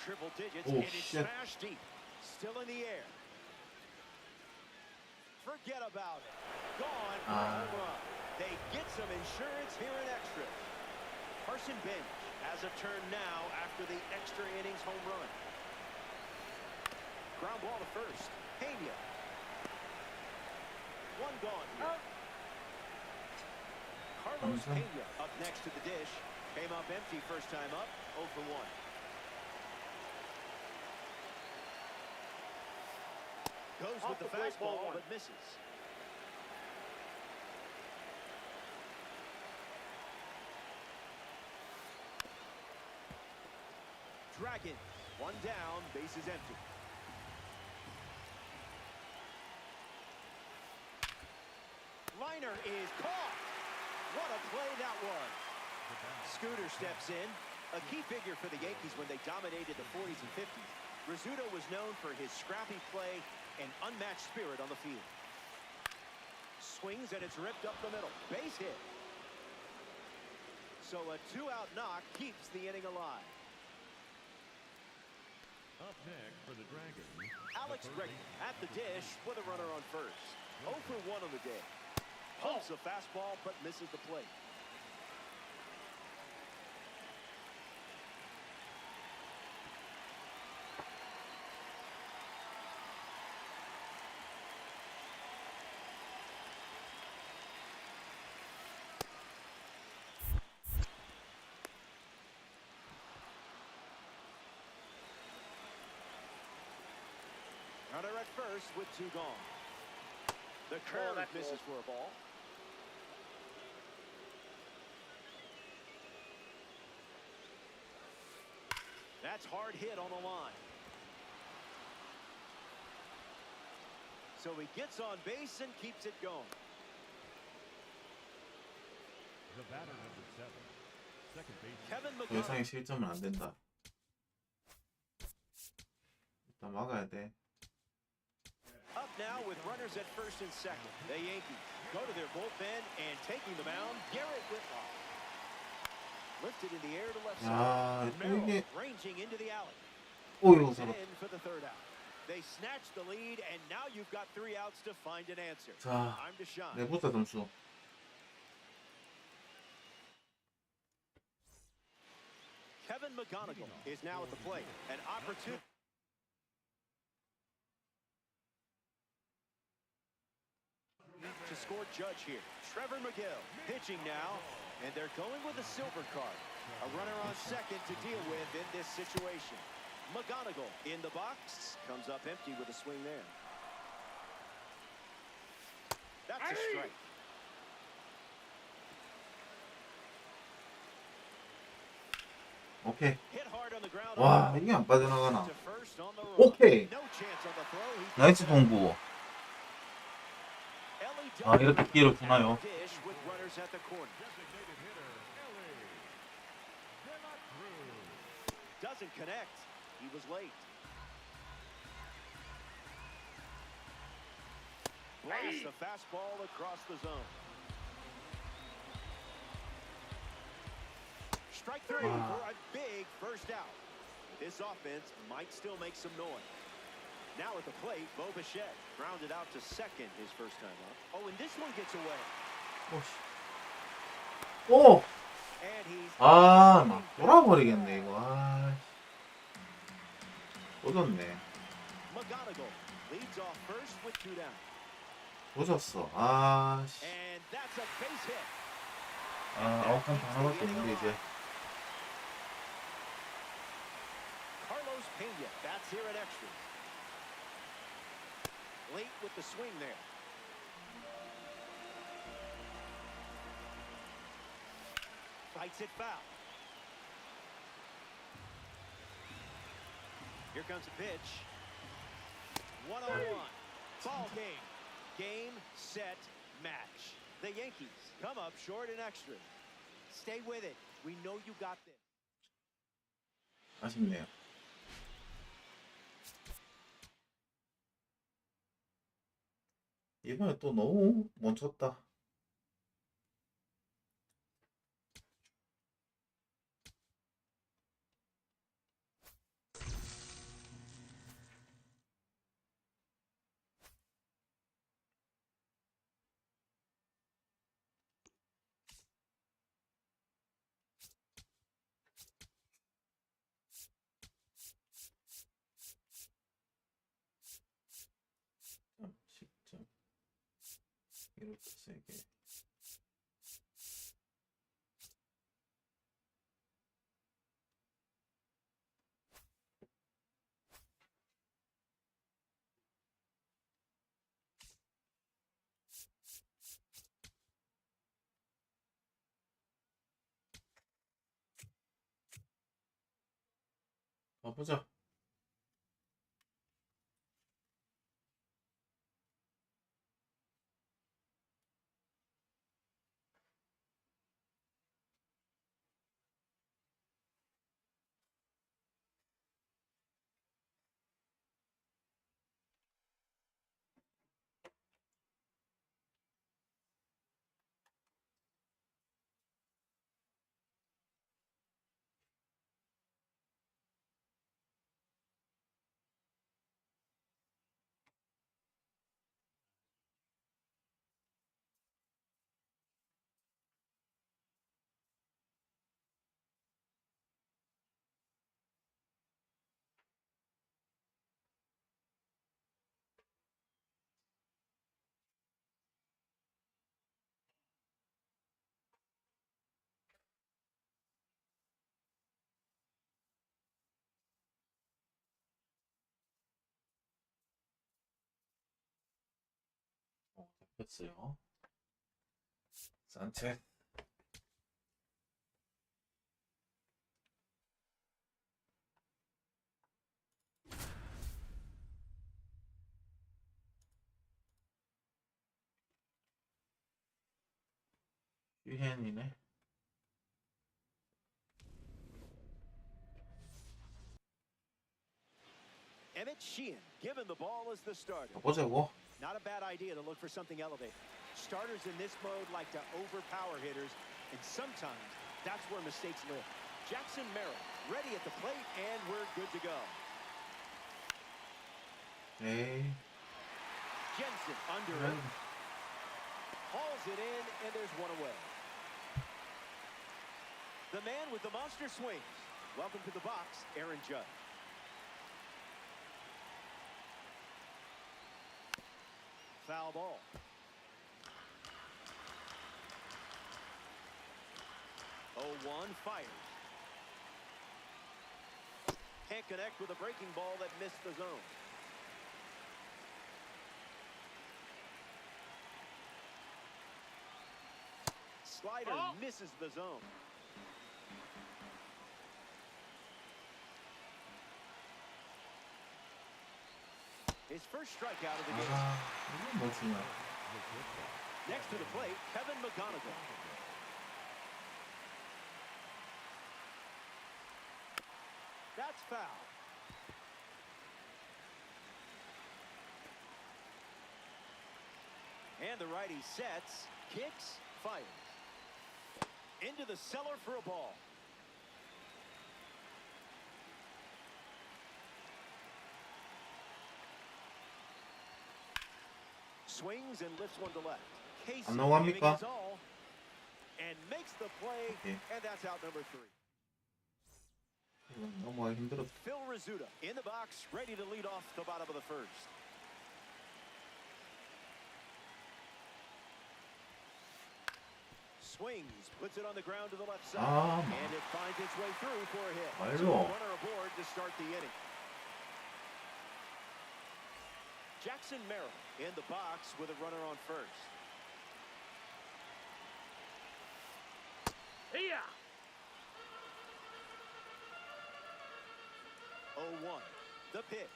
Triple digits, Oh, and it's shit. smashed deep. Still in the air. Forget about it. Gone for a home run. They get some insurance here in extra. Carson Bench has a turn now after the extra innings home run. Ground ball to first. Pena. One gone here. Carlos Hamza. Pena up next to the dish. Came up empty first time up. 0 for 1. Goes with the fastball, but misses. Dragon. One down, base is empty. Liner is caught. What a play that was. Scooter steps in. A key figure for the Yankees when they dominated the 40s and 50s. Rizzuto was known for his scrappy play and unmatched spirit on the field. Swings and it's ripped up the middle. Base hit. So a two-out knock keeps the inning alive. Up next for the Dragons. Alex Bregman at the dish with a runner on first. 0 for 1 on the day. Pumps a fastball but misses the plate. Runner at first with 2 gone. The curve misses for a ball. That's hard hit on the line. So he gets on base and keeps it going. The batter number 7. Second base. Kevin 더 McGonagall. 이상의 실점은 안 된다. 일단 막아야 돼. Up now with runners at first and second. The Yankees go to their bullpen and taking the mound, Garrett Whitlock. Lifted in the air to left side. 야, 또 이게 Merrill ranging into the alley. 이거 He's 잡았. in for the third out. They snatch the lead and now you've got 3 outs to find an answer. 자, Time to shine. 내부터 점수. Kevin McGonagall is now at the plate. An opportunity. To score Judge here. Trevor McGill pitching now, and they're going with a silver card. A runner on second to deal with in this situation. McGonagall in the box. Comes up empty with a swing there. That's a strike. 오케이. Hit hard on the ground. 와, 이게 안 빠져나가나. To first on the run. 오케이. No chance on the throw. He 나이스 동부. 아, 이렇게 기회를 주나요? dish with runners at the corner. Designated hitter, Ellie. They're not through. Doesn't connect. He was late. Blasts the fastball across the zone. Strike 3 Wow. for a big first out. This offense might still make some noise. Now at the plate, Bo Bichette grounded out to second his first time up. Oh, and this one gets away. 오! And he's 아, 막 돌아버리겠네 이거. 아, 조졌네. McGonagall leads off first with 2 down. 조졌어. 아, 씨. And that's a base hit. 아, 아웃칸 하나밖에 없는데 이제. Carlos Pena bats here at extras. Late with the swing there. Fights it foul. Here comes a pitch. 1-0-1. Ball game. Game, set, match. The Yankees come up short and extra. Stay with it. We know you got this. 아쉽네요. 이번에 또 너무 멈췄다. 시점 이렇게 세게. 가보자. 잡혔어요. 산체. 유hen이네. Emmett Sheehan given the ball as the starter. 가보자고. Not a bad idea to look for something elevated. Starters in this mode like to overpower hitters, and sometimes that's where mistakes live. Jackson Merrill ready at the plate, and we're good to go. 에이. Jensen under 그래. it. Hauls it in, and there's one away. The man with the monster swings. Welcome to the box, Aaron Judge. Foul ball. Oh, 1 fires. Can't connect with a breaking ball that missed the zone. Slider misses the zone. His first strikeout of the game. 아, 이건 뭐지냐. Next to the plate, Kevin McGonigal. That's foul. And the righty sets, kicks, fires. Into the cellar for a ball. Swings and lifts one to left. Casey 안 넘어갑니까? giving his all and makes the play, 오케이. and that's out number 3. 이건 넘어가기 힘들었다. Phil Rizzuto in the box, ready to lead off the bottom of the first. Swings, puts it on the ground to the left side, 아, and it finds its way through for a hit. 말로. So a runner aboard to start the inning. Jackson Merrill in the box with a runner on first. Yeah. 0-1. The pitch.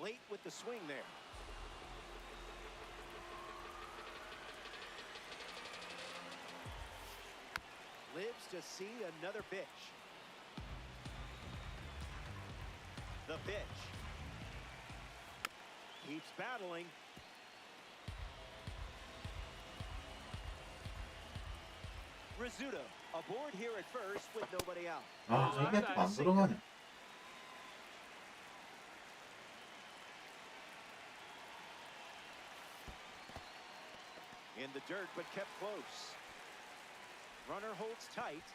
Late with the swing there. Lives to see another pitch. The pitch. Keeps battling. Rizzuto aboard here at first with nobody out. 아, 이게 또 안 들어가네. In the dirt, but kept close. Runner holds tight.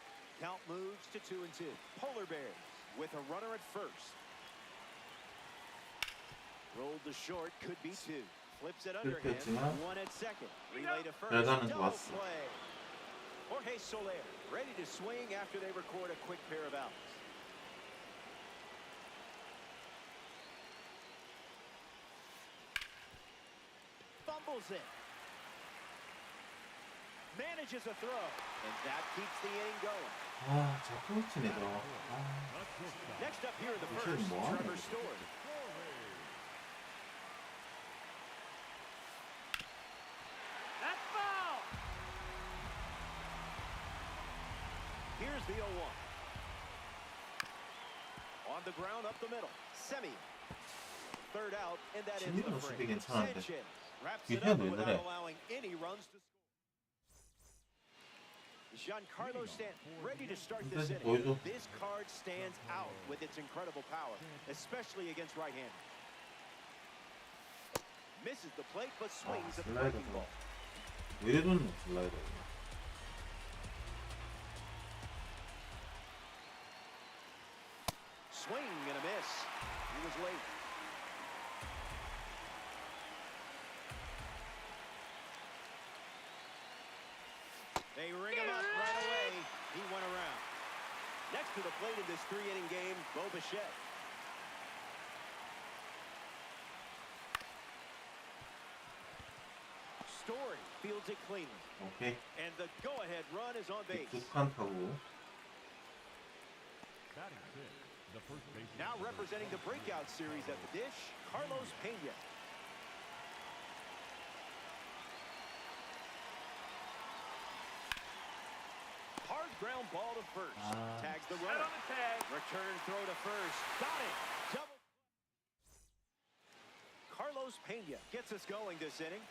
Count moves to 2-2. Polar Bears with a runner at first. Rolled to short, could be 2. Flips it underhand. 했지만 1 at second. Relay to first. 결과는 Double 좋았어. play. Jorge Soler ready to swing after they record a quick pair of outs. Fumbles it. manages a throw, and that keeps the inning going. 아, 자꾸 치네 저. 아, Next up here in the 도대체 first, 뭐 하는 Trevor 거지? Story. That's foul. Here's the 0-1. On the ground up the middle. Semi. Third out, and that ends the 진입은 수비 frame. 괜찮은데. Sanchez wraps it 뒤에 up 왜 without 그래? allowing any runs to score. Giancarlo Stanton ready to start this 끝까지 inning. 보여줘. This card stands out with its incredible power, especially against right-handers. Misses the plate, but swings at the 슬라이더 breaking ball. 왜 이래 줬노 슬라이더. Swing and a miss. He was late. They ring him up right away. He went around. Next to the plate in this 3-inning game, Bo Bichette. Story fields it cleanly. 오케이. And the go-ahead run is on base. 두칸 타고. Batting fifth, the first baseman. Now representing the breakout series at the dish, Carlos Pena. Hard ground ball to first. Tags the runner. On the tag. Return throw to first. Got it. Double. Carlos Pena gets us going this inning.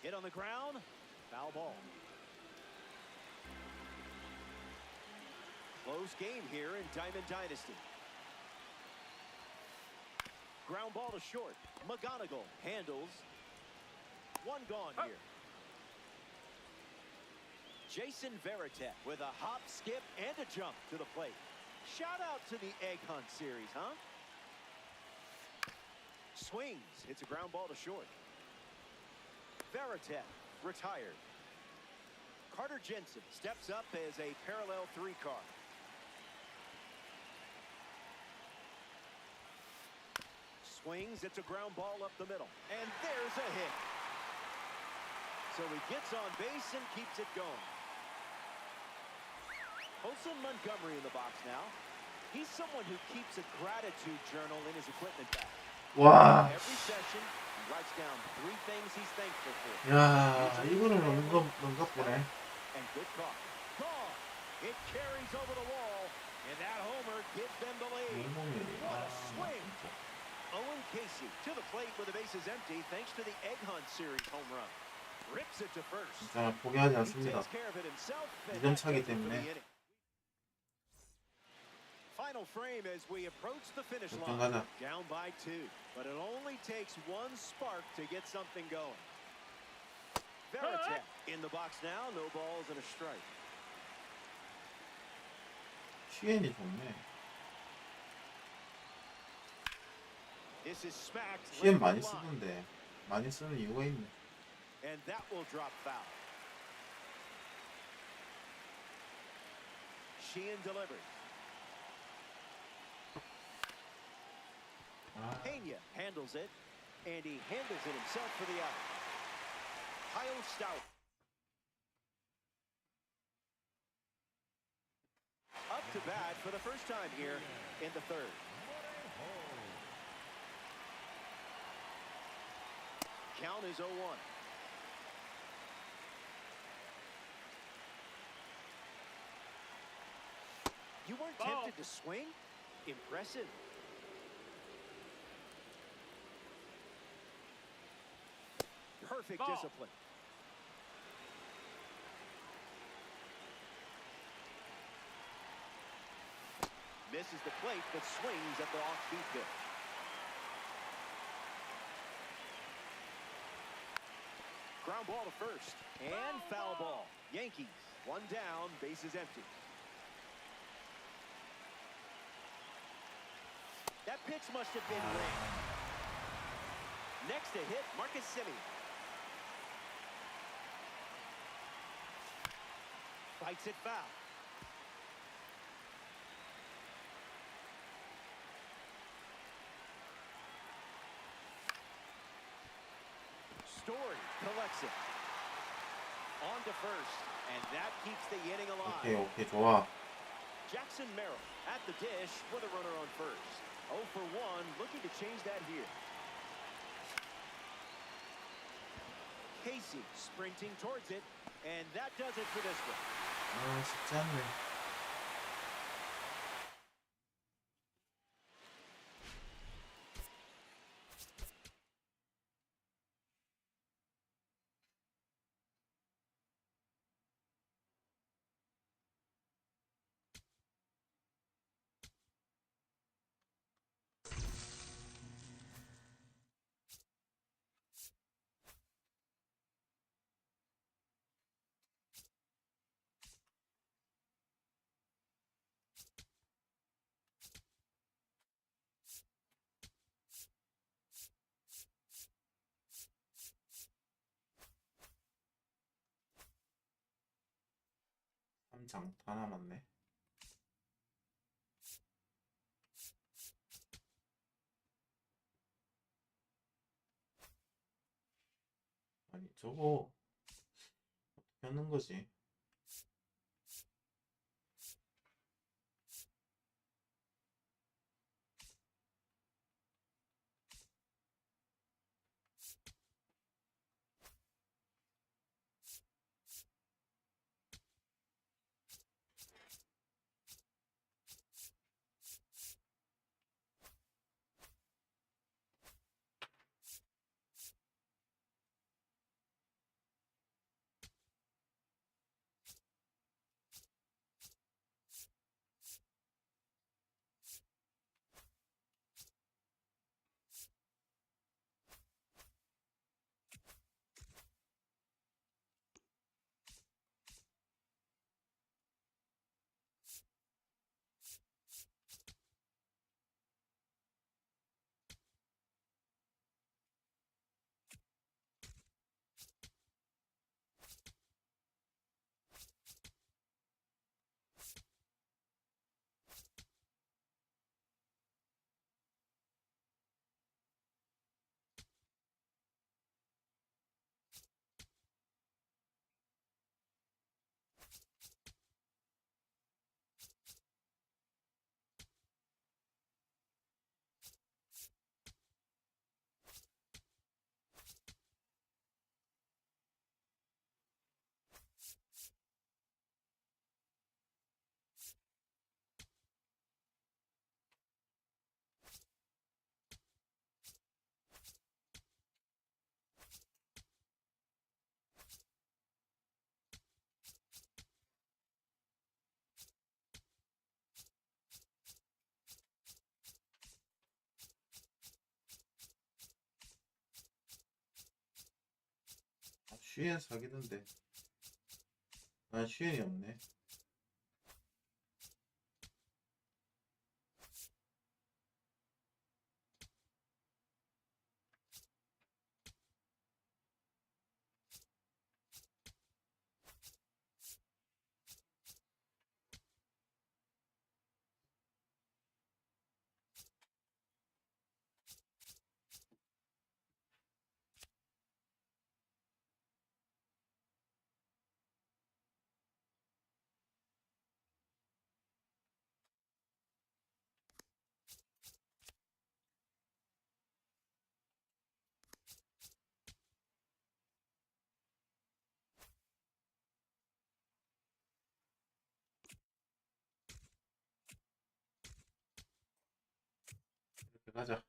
Hit on the ground. Foul ball. Close game here in Diamond Dynasty. Ground ball to short. McGonigal handles. One gone here. Jason Veritek with a hop, skip, and a jump to the plate. Shout out to the Egg Hunt series, huh? Swings. Hits a ground ball to short. Veritek retired. Carter Jensen steps up as a parallel 3 card. Swings. It's a ground ball up the middle. And there's a hit. So he gets on base and keeps it going. Olson Montgomery in the box now. He's someone who keeps a gratitude journal in his equipment bag. 와. Every session, he writes down 3 things he's thankful for. 야, 이거는 뭔가 보네. And good call. Gone. It carries over the wall, and that homer gives them the lead. What a swing. Owen Casey to the plate with the bases empty thanks to the Egg Hunt series home run. Rips it to first. 진짜 포기하지 He 않습니다. takes care of it himself. and 2점 that 차기 does it for the 때문에. inning. Final frame as we approach the finish 걱정 line. 가자. Down by 2, but it only takes one spark to get something going. Veritek in the box now, no balls and a strike. TN이 좋네. This is smacked. TN left 많이 line. 쓰던데 많이 쓰는 이유가 있네. And that will drop foul. Sheehan delivers. Pena handles it, and he handles it himself for the out. Kyle Stout. Up to bat for the first time here in the 3rd. Count is 0-1. You weren't tempted to swing? Impressive. Perfect discipline. Misses the plate, but swings at the off-speed pitch. Ground ball to first, and foul ball. Yankees, 1 down, bases empty. That pitch must have been rigged. Next to hit, Marcus Semien. Fights it foul. collects it. On to first, and that keeps the inning alive. 오케이, 좋아. Jackson Merrill at the dish with a runner on first. 0 for 1, looking to change that here. Casey sprinting towards it, and that does it for this one. 아, 쉽지 않네. 장 다 남았네. 아니 저거 어떻게 하는 거지? 슈엔 사기던데. 난 슈엔이 없네. 이렇게 가자.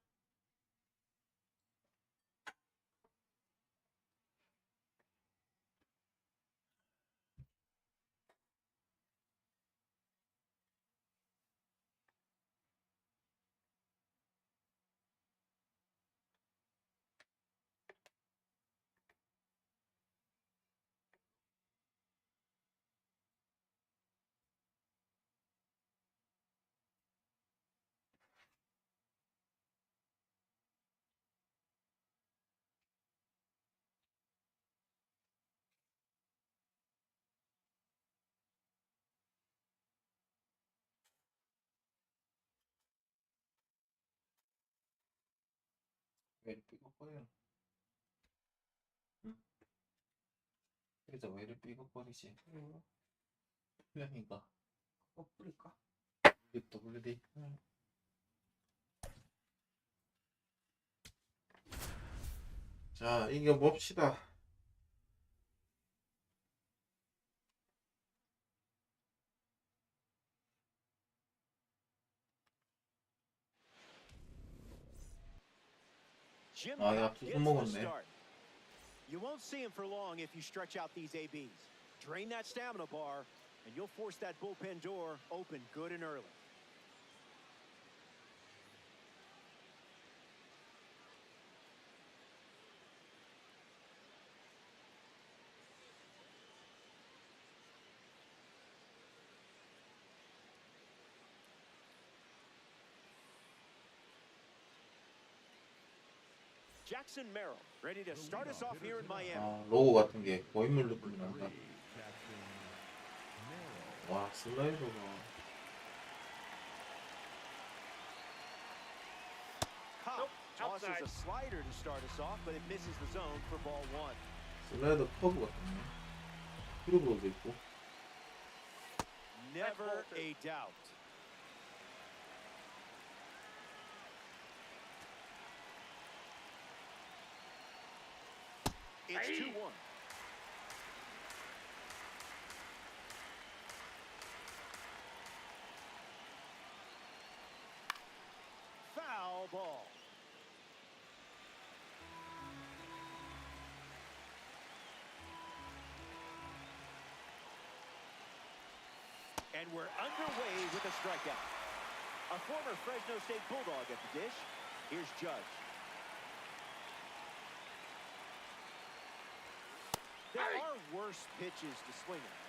왜 이렇게 꺾어요? 응? 텔레비전 왜 이렇게 삐걱거리지? 그리고 그냥인가? 그거 뿌릴까? WD. 자, 이겨봅시다. Jim 아, 야, Pop 두손 gets the 먹었네. start. You won't see him for long if you stretch out these ABs. Drain that stamina bar, and you'll force that bullpen door open good and early. Jackson Merrill ready to start us off here in Miami. 아, 로고 같은 게 고인물 느낌이 난다. Jackson Merrill. 와, 슬라이더가. Cobb tosses a slider to start us off, but it misses the zone for ball one. 슬라이더 커브 같은데. 큐브도 있고. Never a doubt. It's 2-1. Foul ball. And we're underway with a strikeout. A former Fresno State Bulldog at the dish. Here's Judge. There are worse pitches to swing at.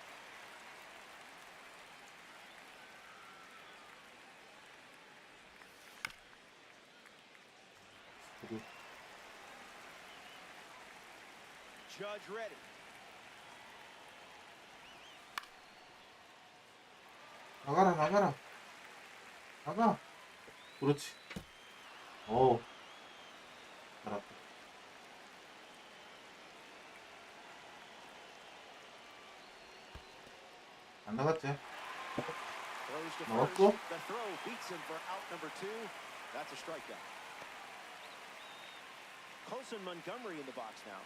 Judge ready. 나가라, 나가라. 나가. 그렇지. 오. 잘했다. 안 나갔지? Throws to 나왔고? first. The throw beats him for out number 2. That's a strikeout. Colson Montgomery in the box now.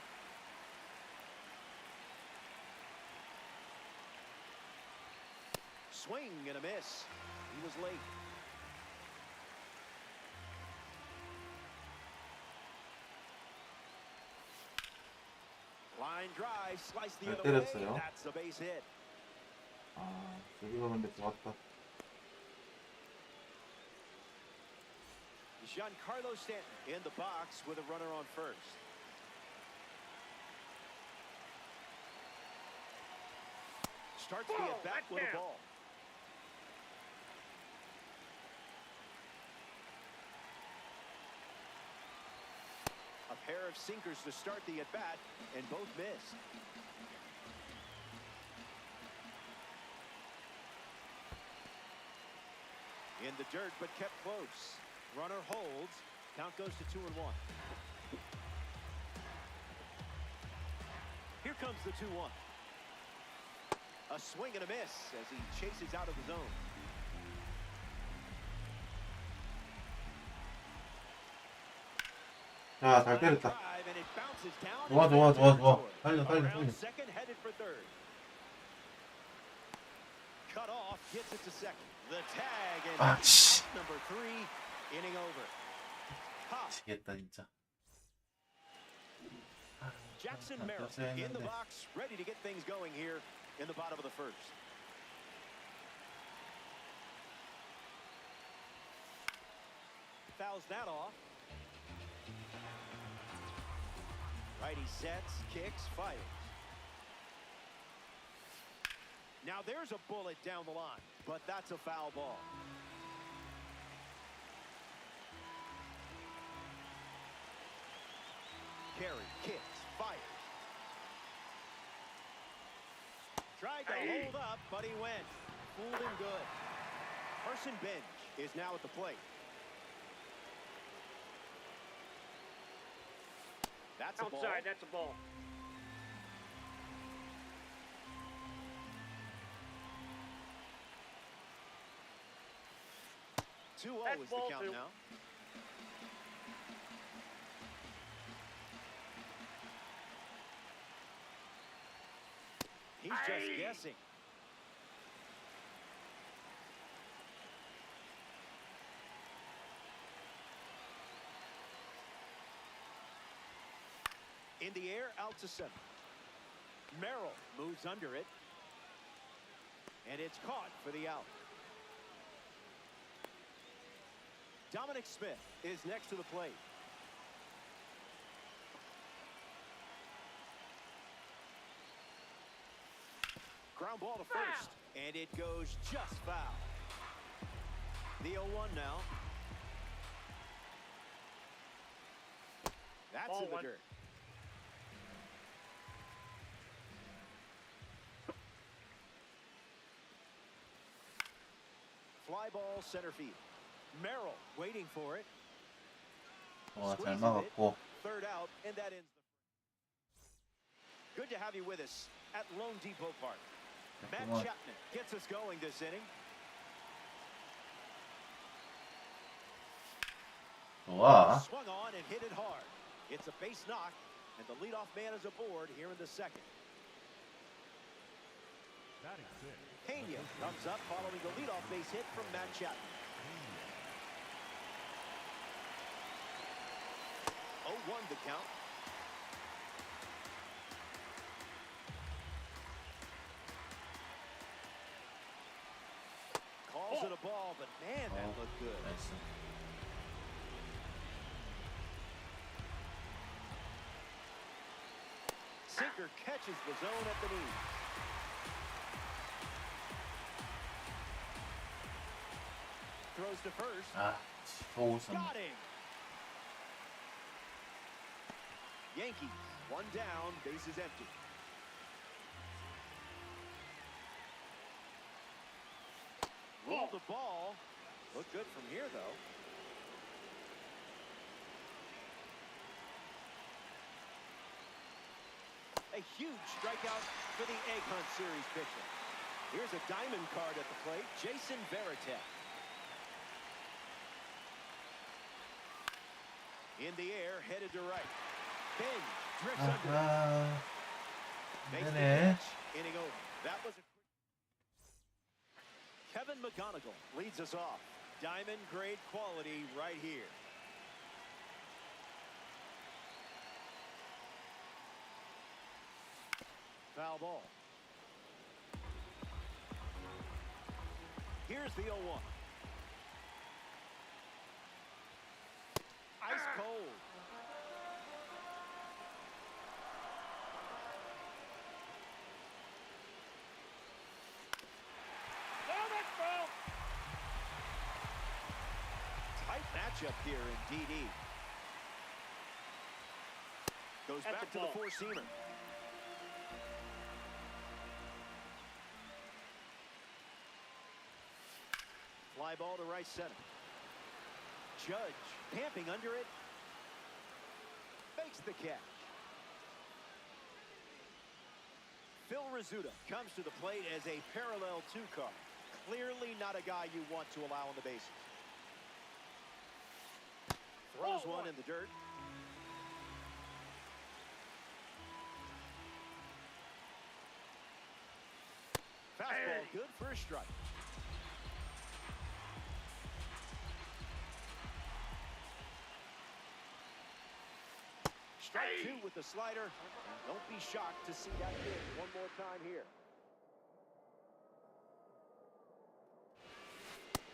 Swing and a miss. He was late. Line drive, slice the 잘 other way. 때렸어요. That's a base hit. 아, 여기가 근데 좋았다. Giancarlo Stanton in the box with a runner on first. Starts the at bat with a ball. A pair of sinkers to start the at bat, and both missed. In the dirt, but kept close. Runner holds. Count goes to 2-1. Here comes the 2-1. A swing and a miss as he chases out of the zone. 자, 잘 때렸다. Drive, and it bounces down 좋아, into 좋아, 좋아, 좋아. territory. 달려, 달려, Around 달려. second, headed for third. Cut off, gets it to second. The tag, and 아, he's 씨. out number 3, inning over. Pop. 미치겠다, 진짜. Jackson 아, Merrill 떴어야 in the 했는데. box, ready to get things going here in the bottom of the first. Fouls that off. Righty sets, kicks, fires. Now there's a bullet down the line, but that's a foul ball. Carry, kicks, fires. Tried to hold up, but he went. Fooled him good. Carson Bench is now at the plate. That's a ball. Outside, that's a ball. 2-0 That's is the ball count two. now. He's just Aye. guessing. In the air, out to center. Merrill moves under it. And it's caught for the out. Dominic Smith is next to the plate. Ground ball to first. And it goes just foul. The 0-1 now. That's Ball in the one. dirt. Fly ball center field. Merrill waiting for it. 와, 잘 Squeezes it. 막았고. Third out, and that ends the. Good to have you with us at Lone Depot Park. Matt Come on. Chapman gets us going this inning. 좋아. Swung on and hit it hard. It's a base knock, and the leadoff man is aboard here in the second. Batting six. Pena comes up following the leadoff base hit from Matt Chapman. 0-1 the count. Calls it a ball, but man, that Oh. looked good. 나이스. Sinker catches the zone at the knee. Throws to first. 아, 보고 있었네. Got him. Yankees, one down, bases empty. Rolled the ball. Looked good from here, though. A huge strikeout for the Egg Hunt Series pitcher. Here's a diamond card at the plate, Jason Varitek. In the air, headed to right. Bing drifts under. 아하. Makes the 네네. catch. Inning over. That was a Kevin McGonigal leads us off. Diamond grade quality right here. Foul ball. Here's the 0-1. Ice cold. Tight matchup here in DD. Goes At back the to the ball. four-seamer. Fly ball to right center. Judge camping under it. Fakes the catch. Phil Rizzuto comes to the plate as a parallel two card. Clearly not a guy you want to allow on the bases. Throws one in the dirt. Fastball good for a strike. Strike two with the slider. And don't be shocked to see that hit one more time here.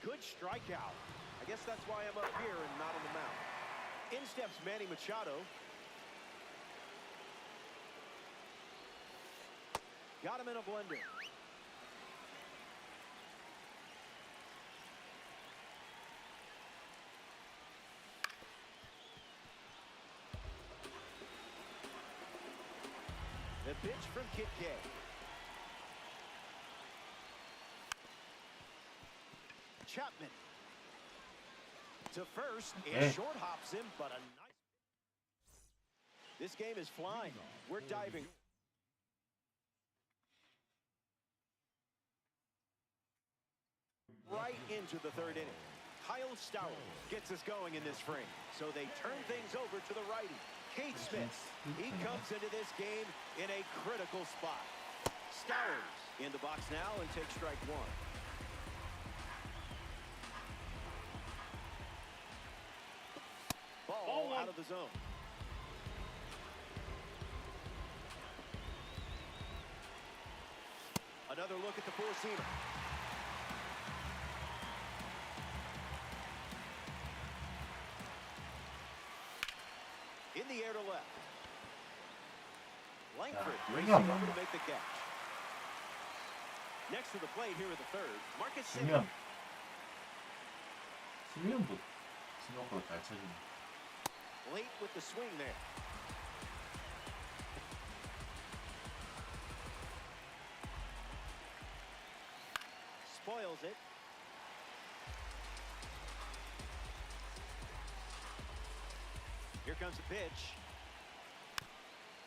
Good strikeout. I guess that's why I'm up here and not on the mound. In steps Manny Machado. Got him in a blender. The pitch from Kit K. Chapman to first and Okay. short hops him, but a nice. This game is flying. We're diving. Right into the third inning. Kyle Stowers gets us going in this frame. So they turn things over to the righty, Cade Smith. He comes into this game in a critical spot. Stowers in the box now and takes strike one. Ball out of the zone. Another look at the four-seamer. In the air to left. Langford bring racing him. over to make the catch. Next to the plate here at the third, Marcus 수면 Simeon. 수면도 수면보다 잘 쳐주네. Late with the swing there. Spoils it. Here comes the pitch.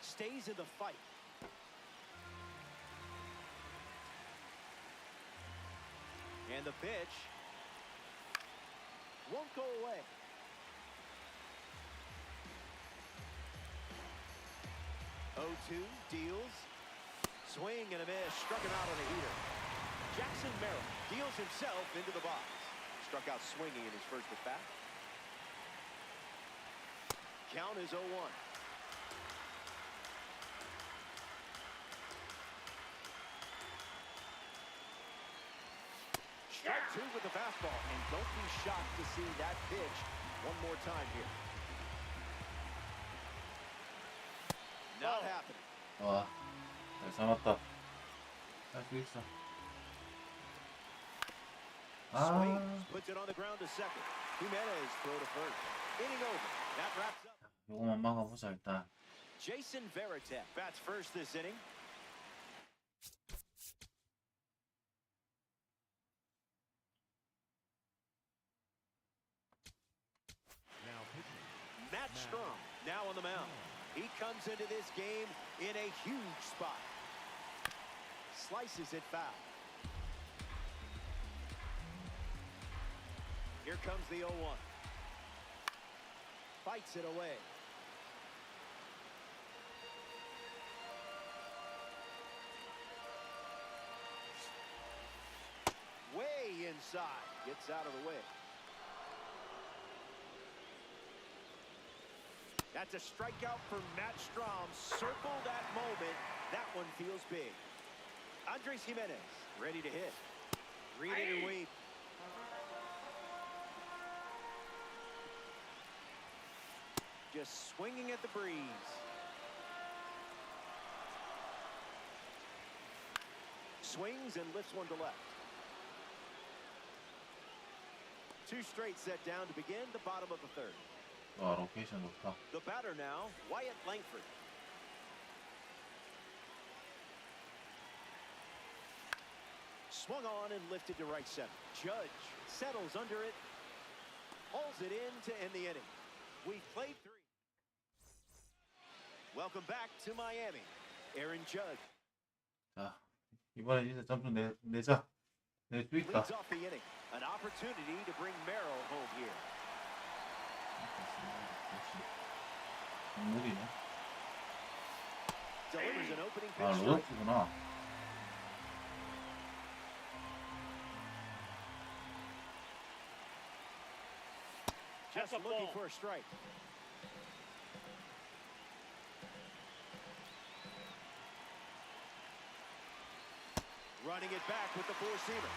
Stays in the fight. And the pitch won't go away. Deals. Swing and a miss. Struck him out on a heater. Jackson Merrill deals himself into the box. Struck out swinging in his first at bat. Count is 0-1. Strike two with the fastball. And don't be shocked to see that pitch one more time here. Not happening. 와, 잘 참았다. 할 수 있어. Swings, puts it on the ground to second. Jimenez throw to first. Inning over. That wraps up. 요거만 막아보자 일단. Jason Veritek bats first this inning. Now pitching. Matt Strom now on the mound. He comes into this game in a huge spot. Slices it foul. Here comes the 0-1. Fights it away. Way inside. Gets out of the way. That's a strikeout for Matt Strom. Circle that moment. That one feels big. Andres Jimenez ready to hit. Read it and wait. Just swinging at the breeze. Swings and lifts one to left. Two straight set down to begin the bottom of the third. 와, 로케이션 좋다. The batter now, Wyatt Langford. Swung on and lifted to right center. Judge settles under it. Hauls it in to end the inning. We've played three. Welcome back to Miami. Aaron Judge 자, 이번에 진짜 점수 내자. 낼 수 있다. leads off the inning. An opportunity to bring Merrill home here. 동물이네. Delivers an opening 아, pitch strike. 로덕스구나. Just looking for a strike. Running it back with the four-seamer.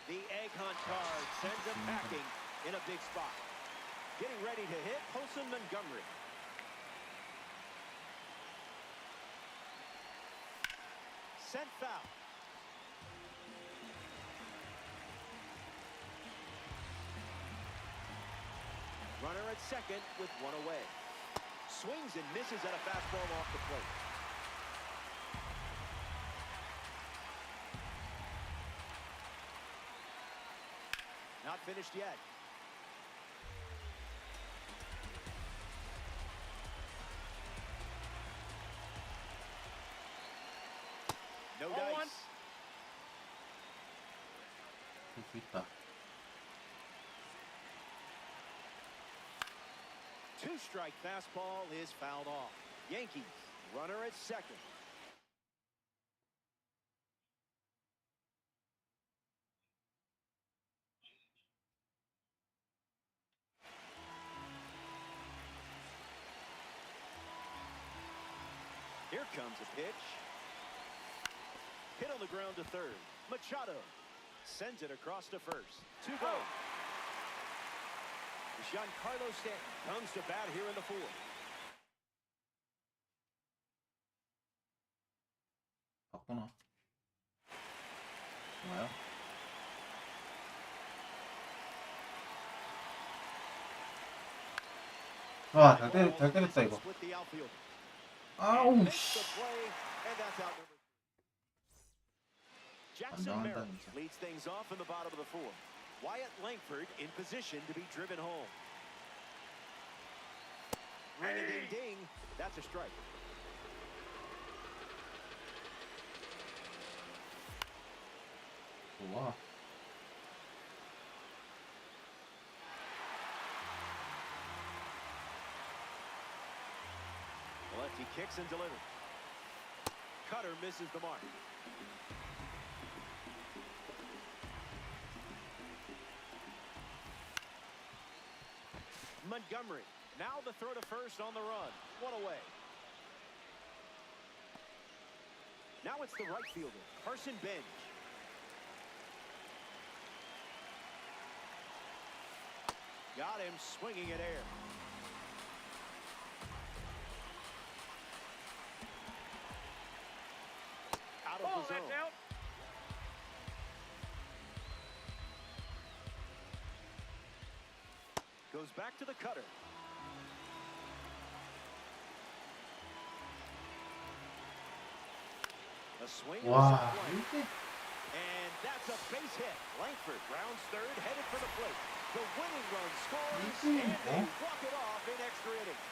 The egg hunt card sends him packing in a big spot. Getting ready to hit Holson Montgomery. Sent foul. Runner at second with one away. Swings and misses at a fastball off the plate. Not finished yet. 수 있다. Two-strike fastball is fouled off. Yankees, runner at second. Here comes a pitch. Hit on the ground to third. Machado sends it across to first. 2 go. Giancarlo Stanton comes to bat here in the fourth. 바꾸나? 좋아요. 아, 잘 때렸다 이거. With the outfielder. 아우 Makes 씨. the play, and that's out number 3. Jackson 나간다, Merrill 진짜. leads things off in the bottom of the fourth. Wyatt Langford in position to be driven home. Ring-a-ding-ding. That's a strike. 좋아. Lefty kicks and delivers. Cutter misses the mark. Montgomery. Now the throw to first on the run. 1 away. Now it's the right fielder, Carson Bench. Got him swinging at air. Out of the zone. Out. Goes back to the cutter. A swing. 와, And 이게 that's a base hit. Langford rounds third, headed for the plate. The winning run scores, 이게 and they 뭐? walk it off in extra innings.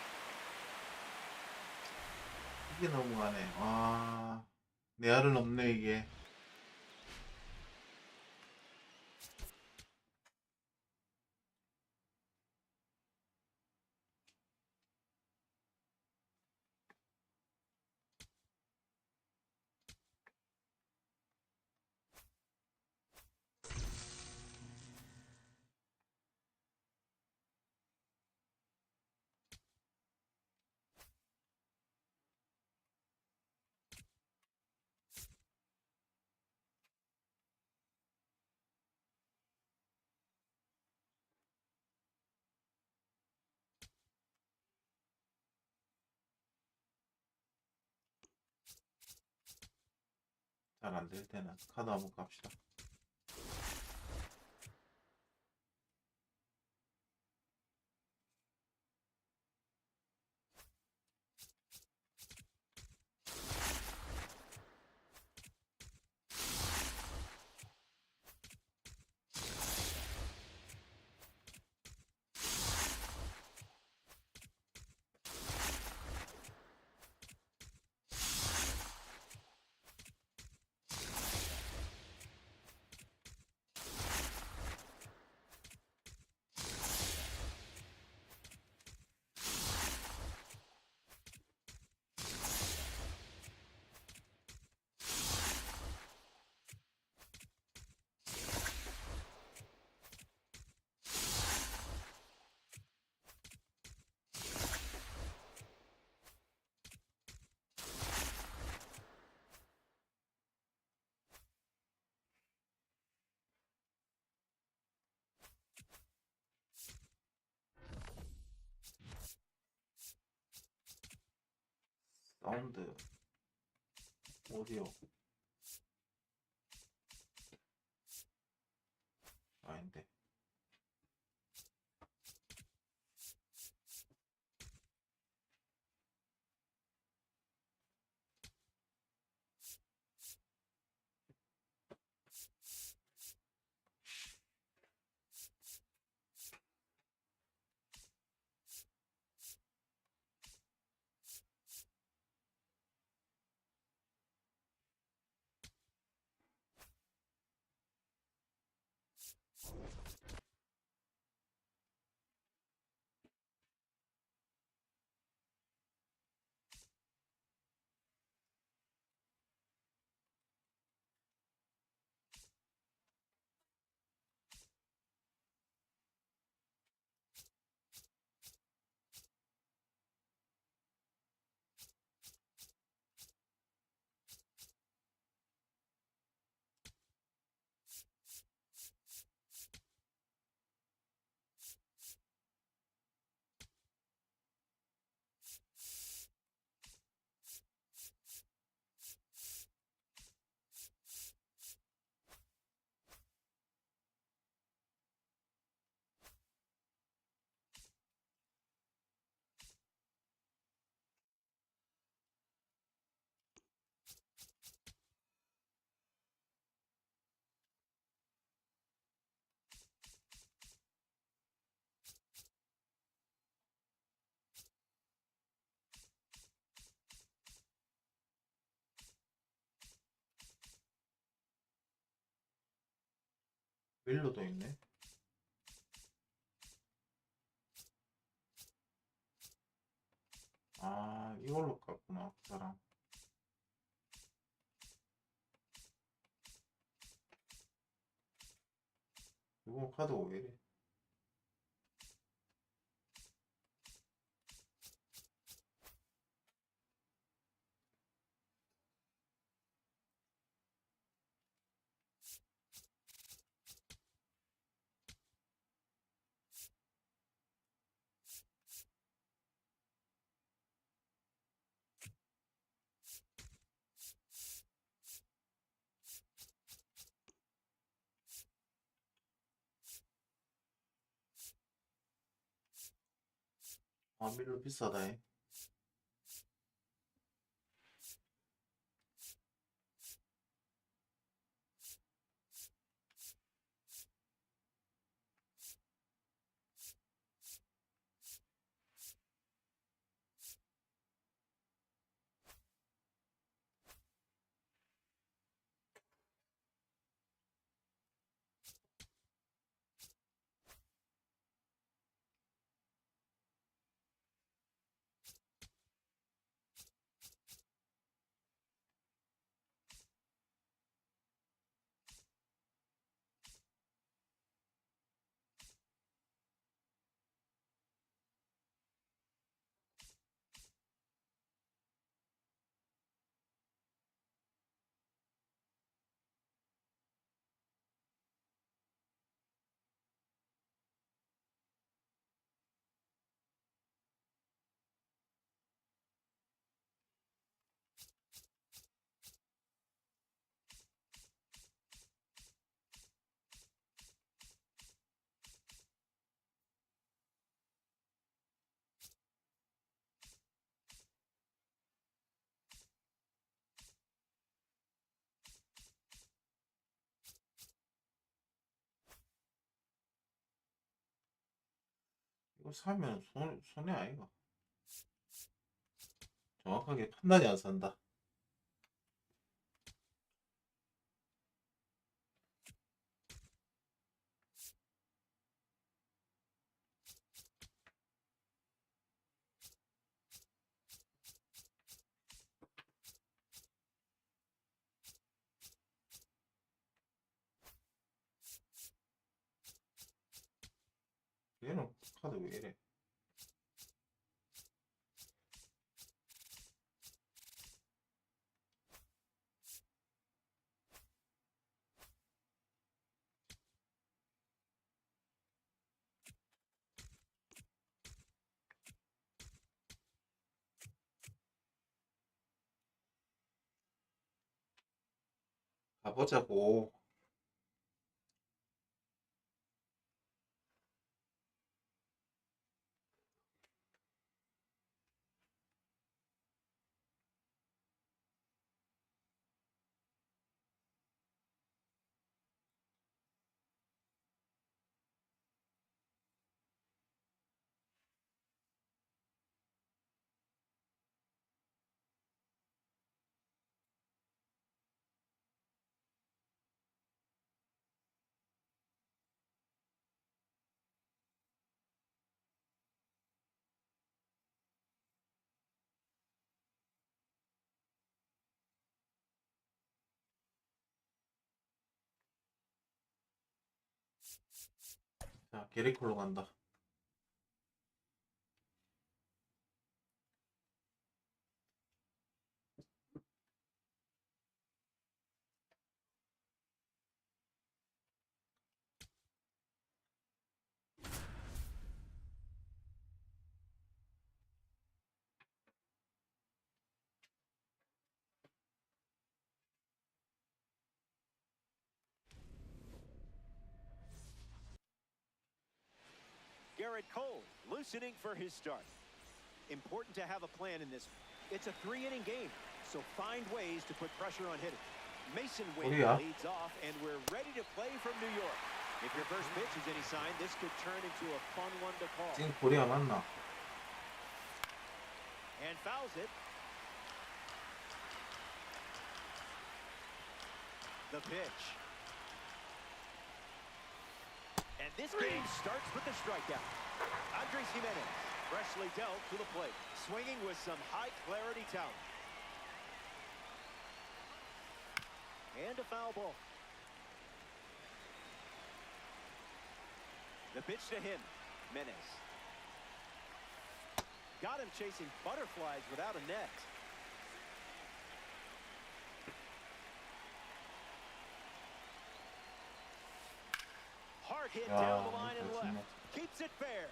이게 너무하네. 와, 내 알을 넘네 이게. 잘 안 될 때는 카드 한번 갑시다. 사운드, 오디오. 아닌데. 밀로도 있네. 아, 이걸로 깠구나, 그 사람. 이번 카드가 왜 이래? 아, 밀로 비싸다, 해. 이거 사면 손해 아이가? 정확하게 판단이 안 산다. 얘는 카드 왜 이래? 가보자고. 자, 게리콜로 간다. Garrett Cole loosening for his start. Important to have a plan in this. It's a 3-inning game, so find ways to put pressure on hitters. Mason Wade 우리야. leads off, and we're ready to play from New York. If your first pitch is any sign, this could turn into a fun one to call. 지금 코리아 맞나? And fouls it. The pitch. this game starts with the strikeout. Andres Jimenez, freshly dealt to the plate, swinging with some high-clarity talent. And a foul ball. The pitch to him, Menes. Got him chasing butterflies without a net. Hard hit down the line and left. Keeps it fair.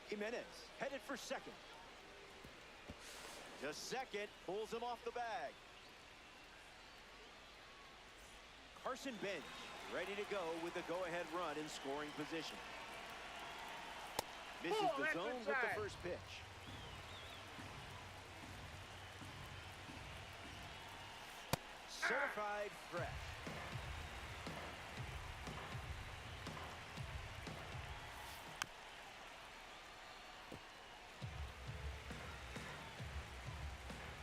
Jimenez headed for second. Just second, pulls him off the bag. Carson Bench ready to go with the go-ahead run in scoring position. Misses the zone with the first pitch. Certified fresh.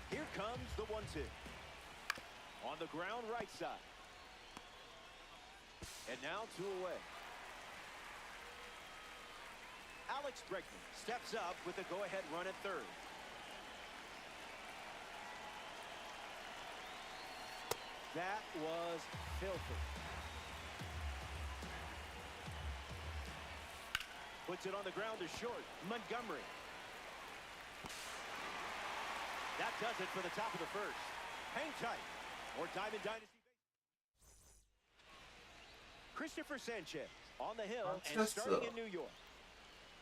Here comes the 1-2. On the ground right side. And now 2 away. Alex Bregman steps up with the go-ahead run at third. That was filthy. Puts it on the ground to short. Montgomery. That does it for the top of the first. Hang tight. More Diamond Dynasty. Christopher Sanchez on the hill and starting in New York.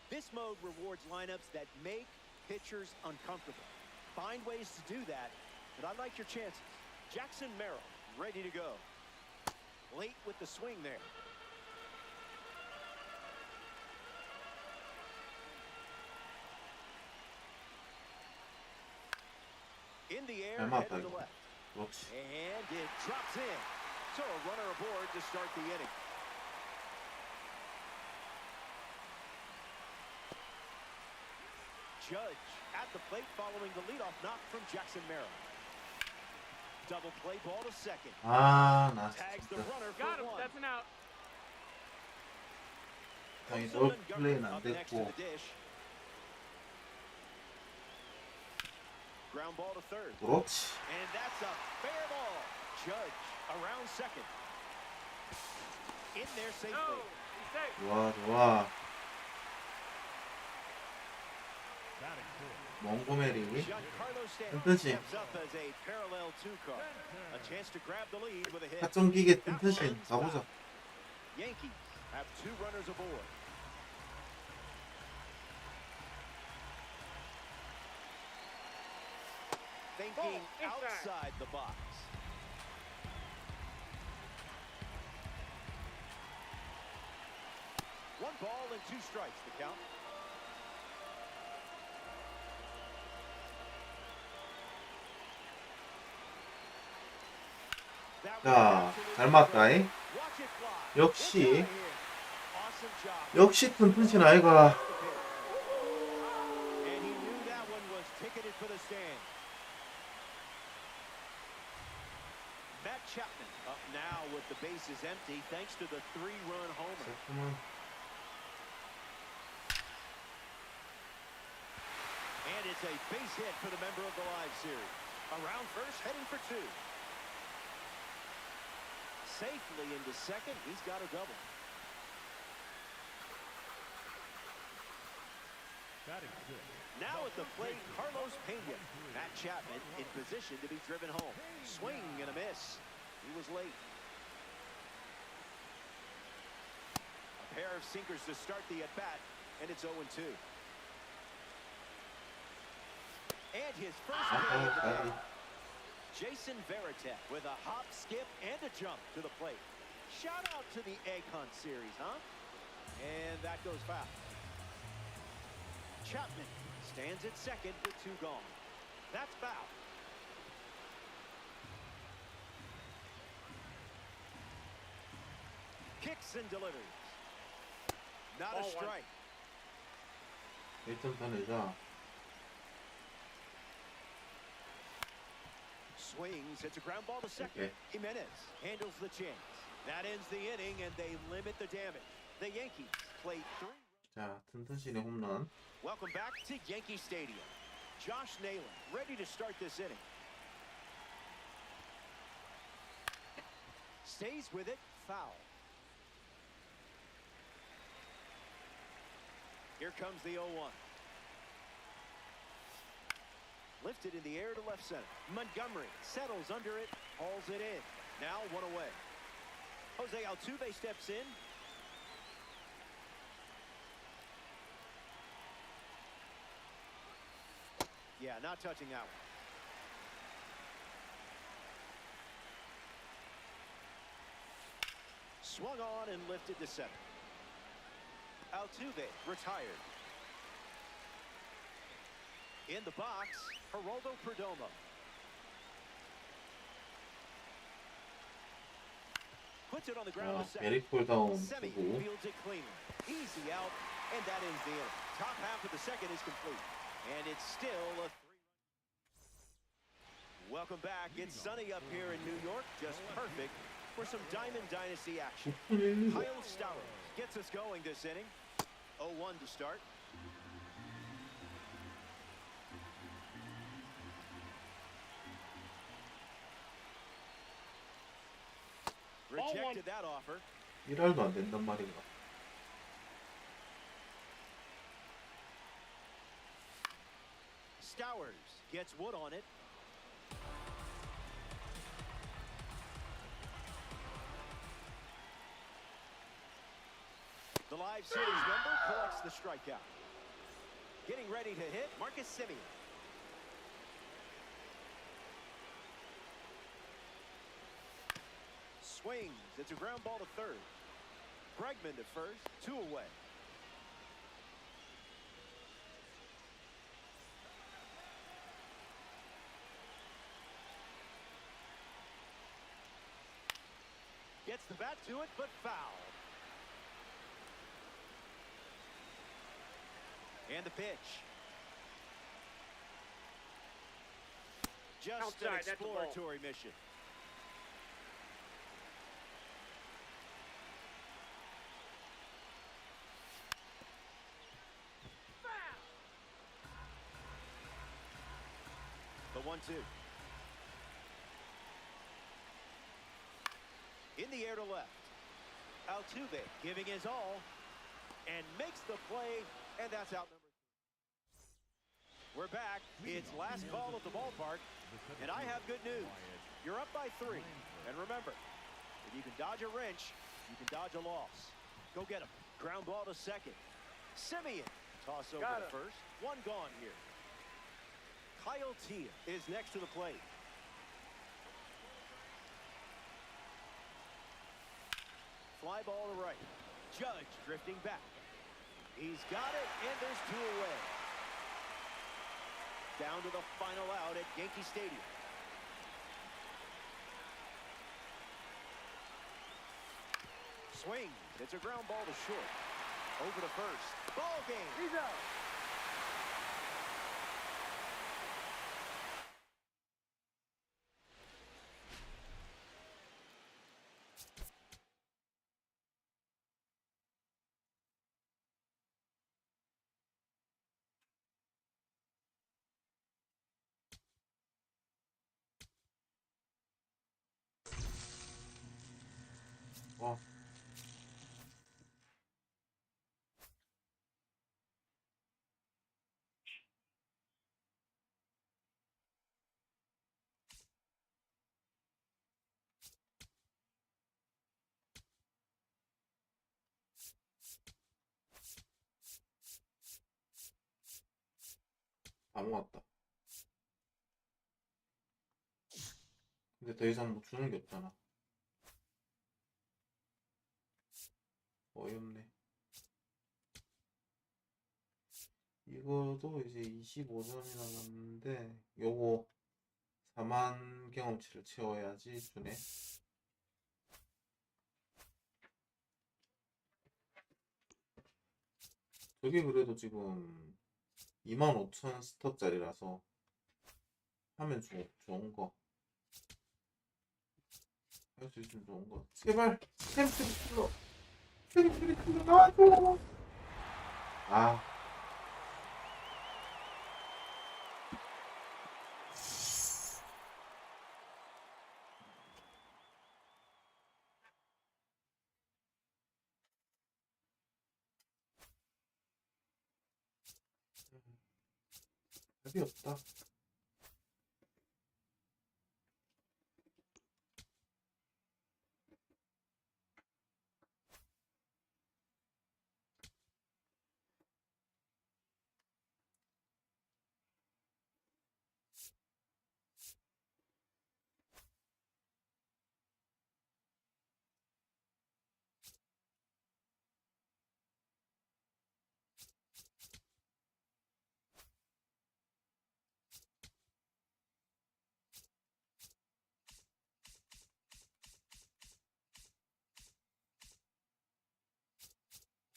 This mode rewards lineups that make pitchers uncomfortable. Find ways to do that, but I like your chances. Jackson Merrill ready to go. Late with the swing there. In the air, head to the left. And it drops in. So a runner aboard to start the inning. Judge at the plate following the leadoff knock from Jackson Merrill. Double play ball to second. Tags the runner for one. That's an out. 플레이는 안 Up next to 됐고. the dish. Ground ball to third. 그렇지. And that's a fair ball. Judge around second. In there safely. No, he's safe. 좋아, 좋아. Batting fourth. 몽고메리. Giancarlo Stanton 튼튼신. steps up as a parallel 2 card. A chance to grab the lead with a hit. 사정기계 튼튼신. 가보자. Yankees have 2 runners aboard. Thinking outside the box. One ball and 2 strikes to count. 자, 잘 맞다잉. 역시 역시 튼튼신 아이가. And he knew that one was ticketed for the stand. Matt Chapman up now with the bases empty thanks to the 3-run homer. And it's a base hit for the member of the live series. Around first, heading for 2. Safely into second, he's got a double. Batting fifth. Now at the plate, Carlos Pena. Matt Chapman in position to be driven home. Swing and a miss. He was late. A pair of sinkers to start the at-bat, and it's 0-2. And his first hit of the day. Jason Varitek with a hop, skip, and a jump to the plate. Shout out to the Egg Hunt series, huh? And that goes foul. Chapman stands at second with 2 gone. That's foul. Kicks and delivers. Not a strike. 1점 편이자. Swings, it's a ground ball to second. Okay. Jimenez handles the chance. That ends the inning, and they limit the damage. The Yankees play 3. 자, 튼튼신의 홈런. Welcome back to Yankee Stadium. Josh Naylor ready to start this inning. Stays with it, foul. Here comes the 0-1. Lifted in the air to left center. Montgomery settles under it, hauls it in. Now one away. Jose Altuve steps in. Yeah, not touching that one. Swung on and lifted to center. Altuve retired. In the box, Geraldo Perdomo. Puts it on the ground to second. 에릭 폴다운 Semi 두고. fields it cleanly. Easy out, and that ends the inning. Top half of the second is complete, and it's still a 3-run. Welcome back. It's sunny up here in New York, just perfect for some Diamond Dynasty action. Kyle Stowers gets us going this inning. 0-1 to start. Rejected that offer. 1할도 안 된단 말인가. Stowers gets wood on it. The live series number collects the strikeout. Getting ready to hit, Marcus Semien. Swings. It's a ground ball to third. Bregman to first. 2 away. Gets the bat to it, but foul. And the pitch. Just Outside, an that's a ball. exploratory mission. The 1-2. In the air to left. Altuve giving his all and makes the play, and that's out number 3. We're back. It's last call at the ballpark, and I have good news. You're up by 3. And remember, if you can dodge a wrench, you can dodge a loss. Go get him. Ground ball to second. Semien. Toss over to first. 1 gone here. Kyle Tia is next to the plate. Fly ball to right. Judge drifting back. He's got it, and there's 2 away. Down to the final out at Yankee Stadium. Swings. It's a ground ball to short. Over to first. Ball game. He's out. 와. 다 모았다. 근데 더 이상 뭐 주는 게 없잖아. 어이없네. 이거도 이제 25점이 남았는데 요거 4만 경험치를 채워야지 주네. 저게 그래도 지금 25,000 스톱짜리라서 하면 좋은 거. 할 수 있으면 좋은 거. 제발 햄스트링 나와줘. 아, 답이 없다.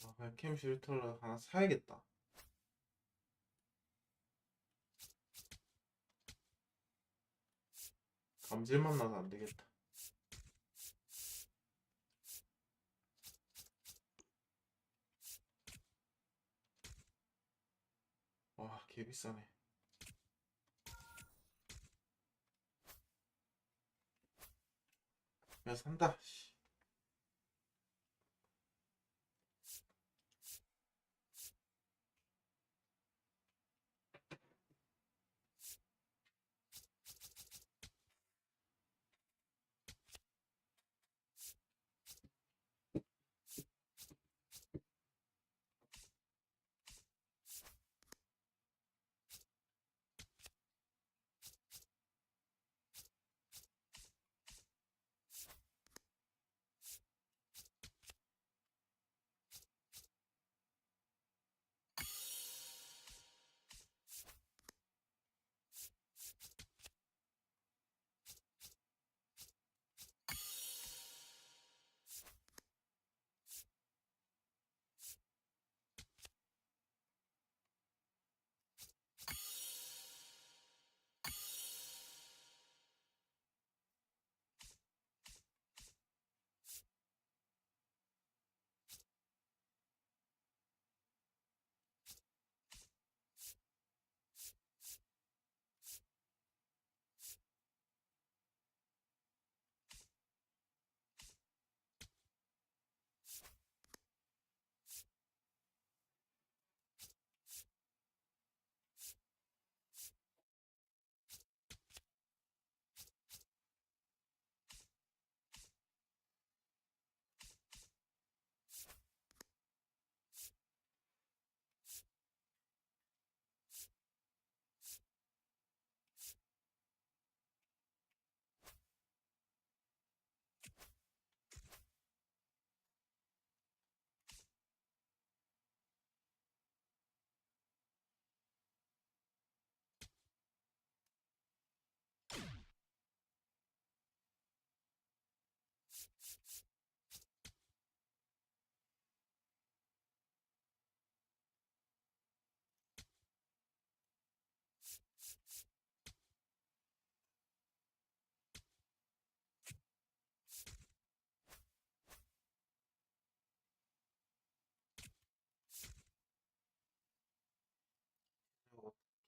아, 그냥 캠 쉘터를 하나 사야겠다. 감질만 나서 안 되겠다. 와, 개 비싸네. 야, 산다. 씨.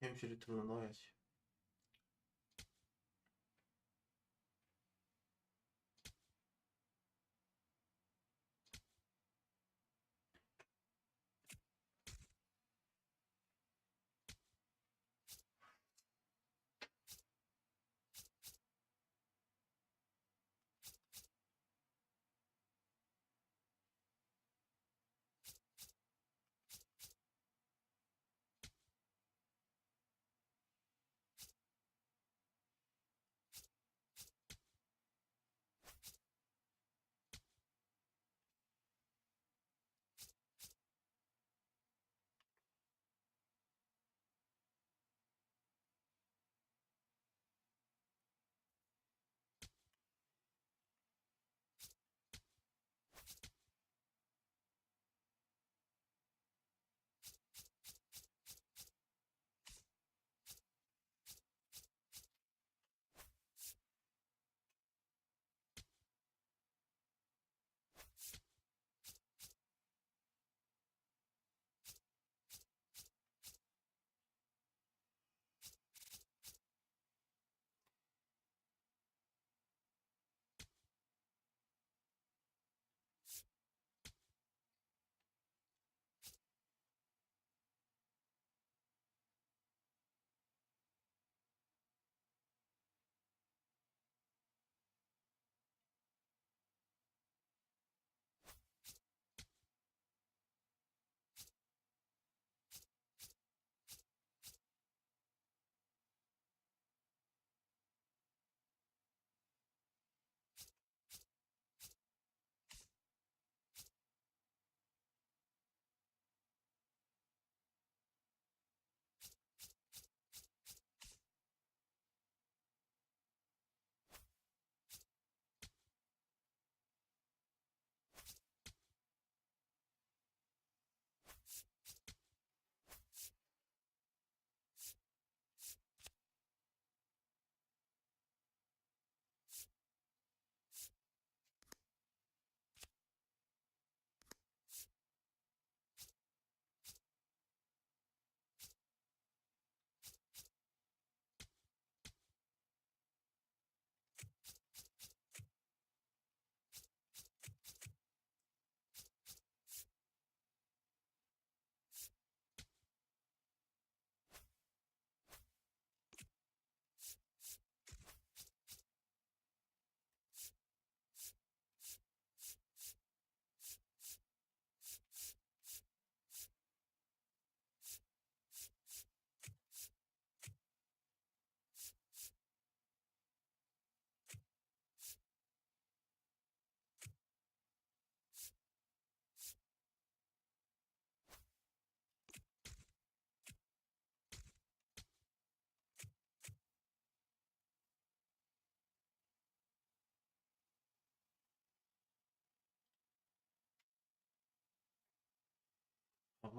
캠 쉘터로 넣어야지.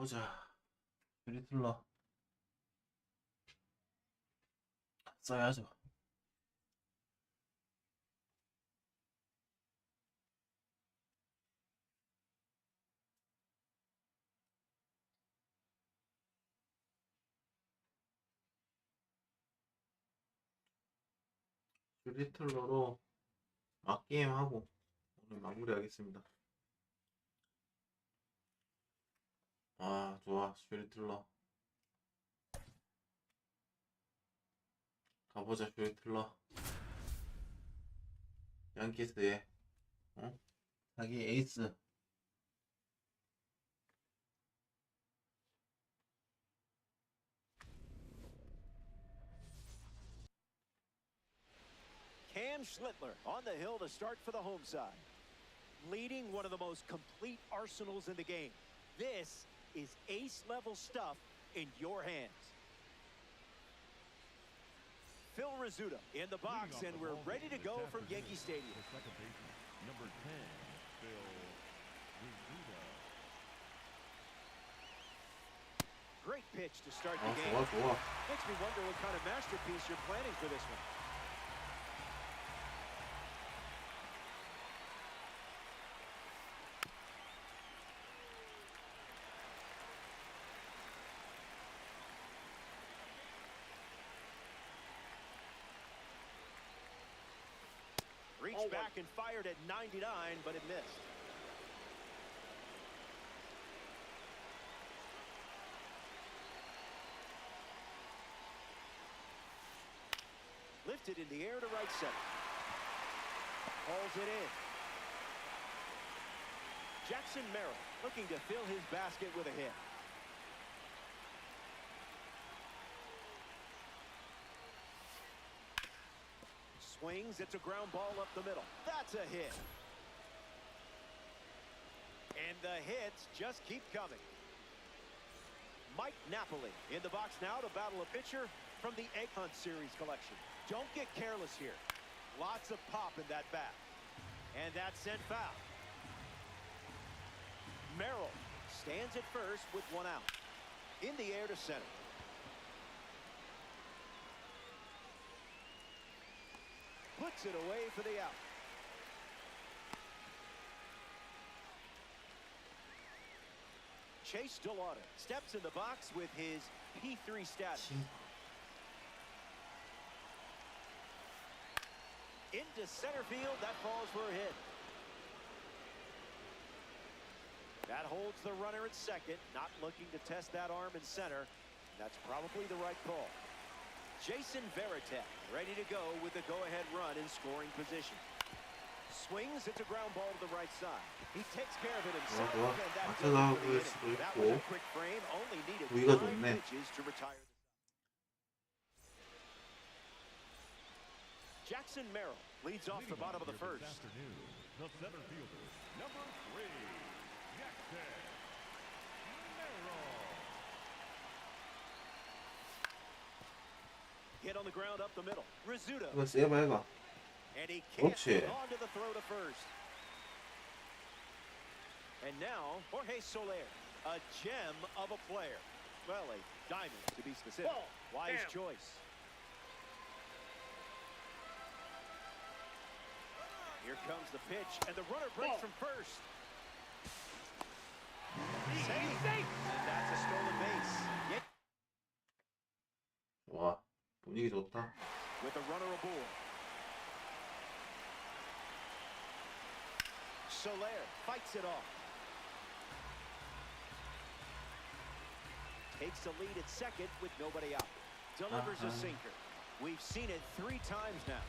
가보자. 슈리틀러 써야죠. 슈리틀러로 막게임 하고 오늘 마무리하겠습니다. 아, 좋아. 슈리틀러 가보자. 슈리틀러 양키스에 자기 에이스. Cam Schlittler on the hill to start for the home side. Leading one of the most complete arsenals in the game. This is ace-level stuff in your hands. Phil Rizzuto in the box, and we're ready to go from Yankee Stadium. The second baseman, number 10, Phil Rizzuto. Great pitch to start the game. 좋아. Makes me wonder what kind of masterpiece you're planning for this one. Reached back and fired at 99, but it missed. Lifted in the air to right center. Hauls it in. Jackson Merrill looking to fill his basket with a hit. Swings, it's a ground ball up the middle. That's a hit. And the hits just keep coming. Mike Napoli in the box now to battle a pitcher from the Egg Hunt Series collection. Don't get careless here. Lots of pop in that bat. And that's sent foul. Merrill stands at first with one out. In the air to center. Puts it away for the out. Chase Delauder steps in the box with his P3 status. Into center field, that falls for a hit. That holds the runner at second, not looking to test that arm in center. That's probably the right call. Jason Varitek ready to go with the go-ahead run in scoring position. Swings, it's a ground ball to the right side. He takes care of it himself, and that does it for the inning. That was a quick frame, only needed 5 pitches to retire. Jackson Merrill leads off the bottom of the first. This afternoon, the center fielder, number 3, Jackson Merrill. Hit on the ground up the middle. Rizzuto. 이거 세봐 이거. And he can't 그렇지. get on to the throw to first. And now, Jorge Soler, a gem of a player. Well, a diamond to be specific. Wise choice. Here comes the pitch, and the runner breaks from first. Safe. And that's a stolen base. 와, 분위기 좋다. With the runner aboard. Soler fights it off. Takes the lead at second with nobody out. Delivers a sinker. We've seen it 3 times now.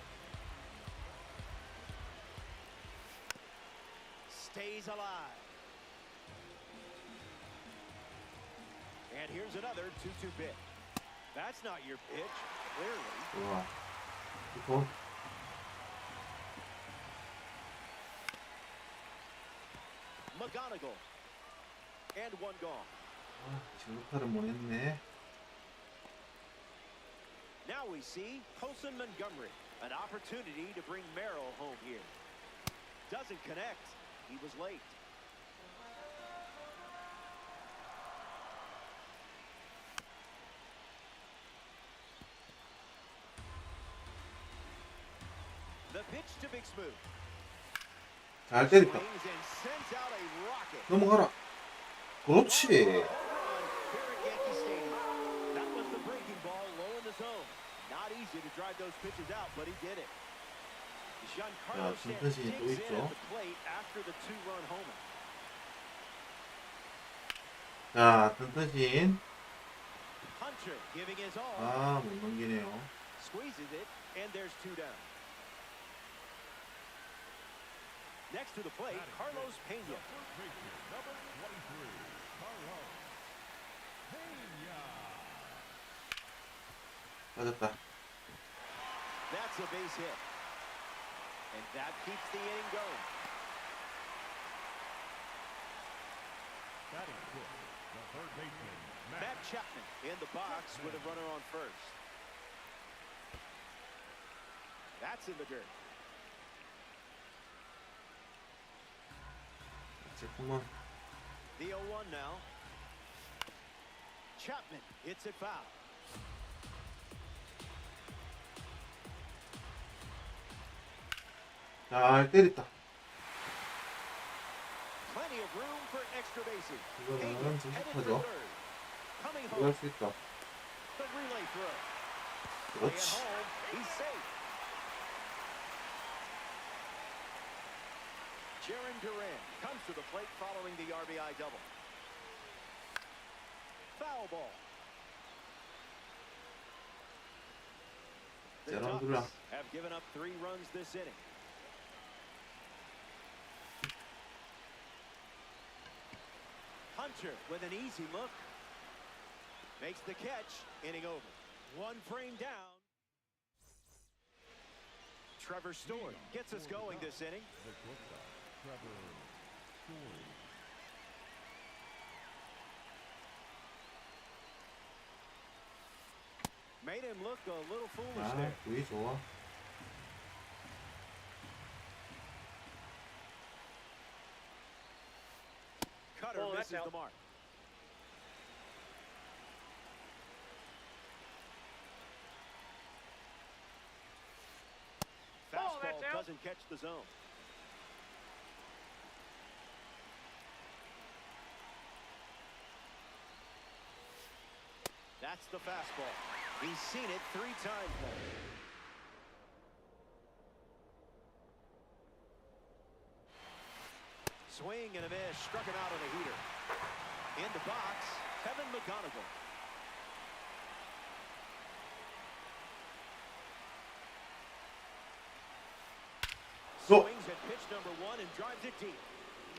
Stays alive. And here's another 2-2 pitch. That's not your pitch, clearly. 좋아. 이거 McGonigal. And one gone. 진루타를 못 했네. Now we see Colson Montgomery. An opportunity to bring Merrill home here. Doesn't connect. He was late. Pitch to Big Smooth. 잘 때렸다. Swings and sends out a rocket. 넘어가라. 그렇지. Home run here at Yankee Stadium. That was the breaking ball low in the zone. Not easy to drive those pitches out, but he did it. Giancarlo Stanton 든든히 또 digs in 있죠. at the plate after the two-run homer. 자, 튼튼신. Hunter giving his all. 아, 못 넘기네요. Squeezes it, and there's two down. Next to the plate, Carlos Pena. Number 23, Carlos Pena. 맞았다. That's a base hit. And that keeps the inning going. Batting fifth, the third baseman, Matt Chapman in the box with a runner on first. That's in the dirt. 잠깐만. The 0-1 now. Chapman hits it foul. 잘 때렸다. Plenty of room for extra bases. 이거는 Pena headed for 정직하죠. third. Coming 들어갈 home, 수 있다. the relay throw. Play at 그렇지. home, he's safe. Jaron Duran comes to the plate following the RBI double. Foul ball. The Jaron Duran. Ducks have given up 3 runs this inning. Hunter with an easy look. Makes the catch. Inning over. 1 frame down. Trevor Story gets us going this inning. the shortstop, Trevor Story. Made him look a little foolish 아, there. 구위 좋아. Cutter Oh, that's misses out. the mark. Oh, Fastball that's out. doesn't catch the zone. That's the fastball. He's seen it 3 times now. Swing and a miss. Struck him out on a heater. In the box, Kevin McGonigal. 또. Swings at pitch number 1 and drives it deep.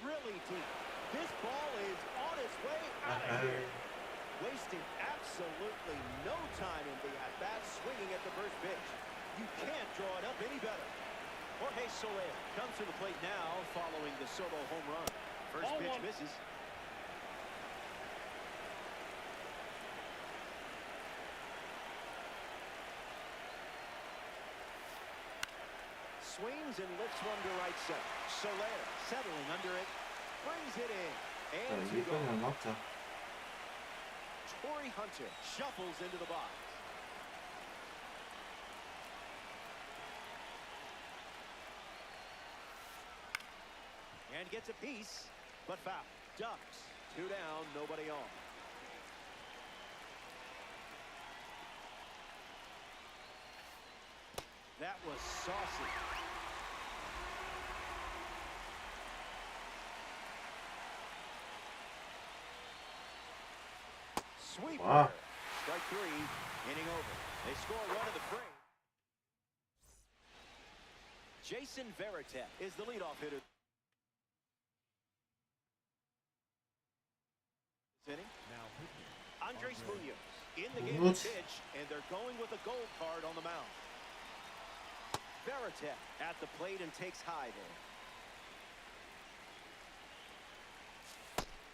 Really deep. This ball is on its way out of here. Wasting absolutely no time in the at-bat, swinging at the first pitch. You can't draw it up any better. Jorge Soler comes to the plate now following the solo home run. First pitch misses. Swings and lifts one to right center. Soler settling under it. Brings it in. 자, And 2 gone. 여기까지만 막자. Torrey Hunter shuffles into the box. And gets a piece, but foul. Ducks. 2 down, nobody on. That was saucy. Sweeper. Wow. Strike 3, inning over. They score a run in the frame. Jason Veritek is the leadoff hitter. This inning. Now pitching, Andres Munoz in the game Munoz. to pitch, and they're going with a gold card on the mound. Veritek at the plate and takes high there.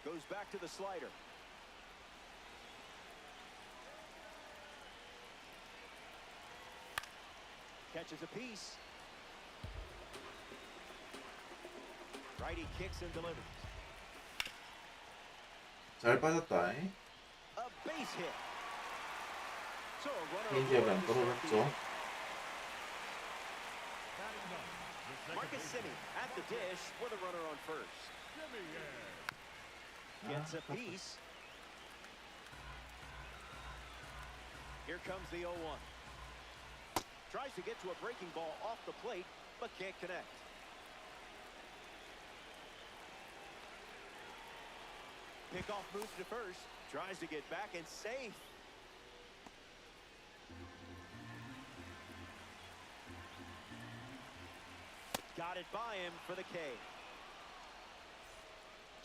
Goes back to the slider. Catches a piece. Righty kicks and delivers. 잘 빠졌다. A base hit. So a runner 개인기업이 안 aboard to start the 떨어졌죠. inning. batting ninth, Marcus Simeon at the dish with a runner on first. Gets a piece. Here comes the 0-1. Tries to get to a breaking ball off the plate, but can't connect. Pickoff moves to first. Tries to get back and safe. Got it by him for the K.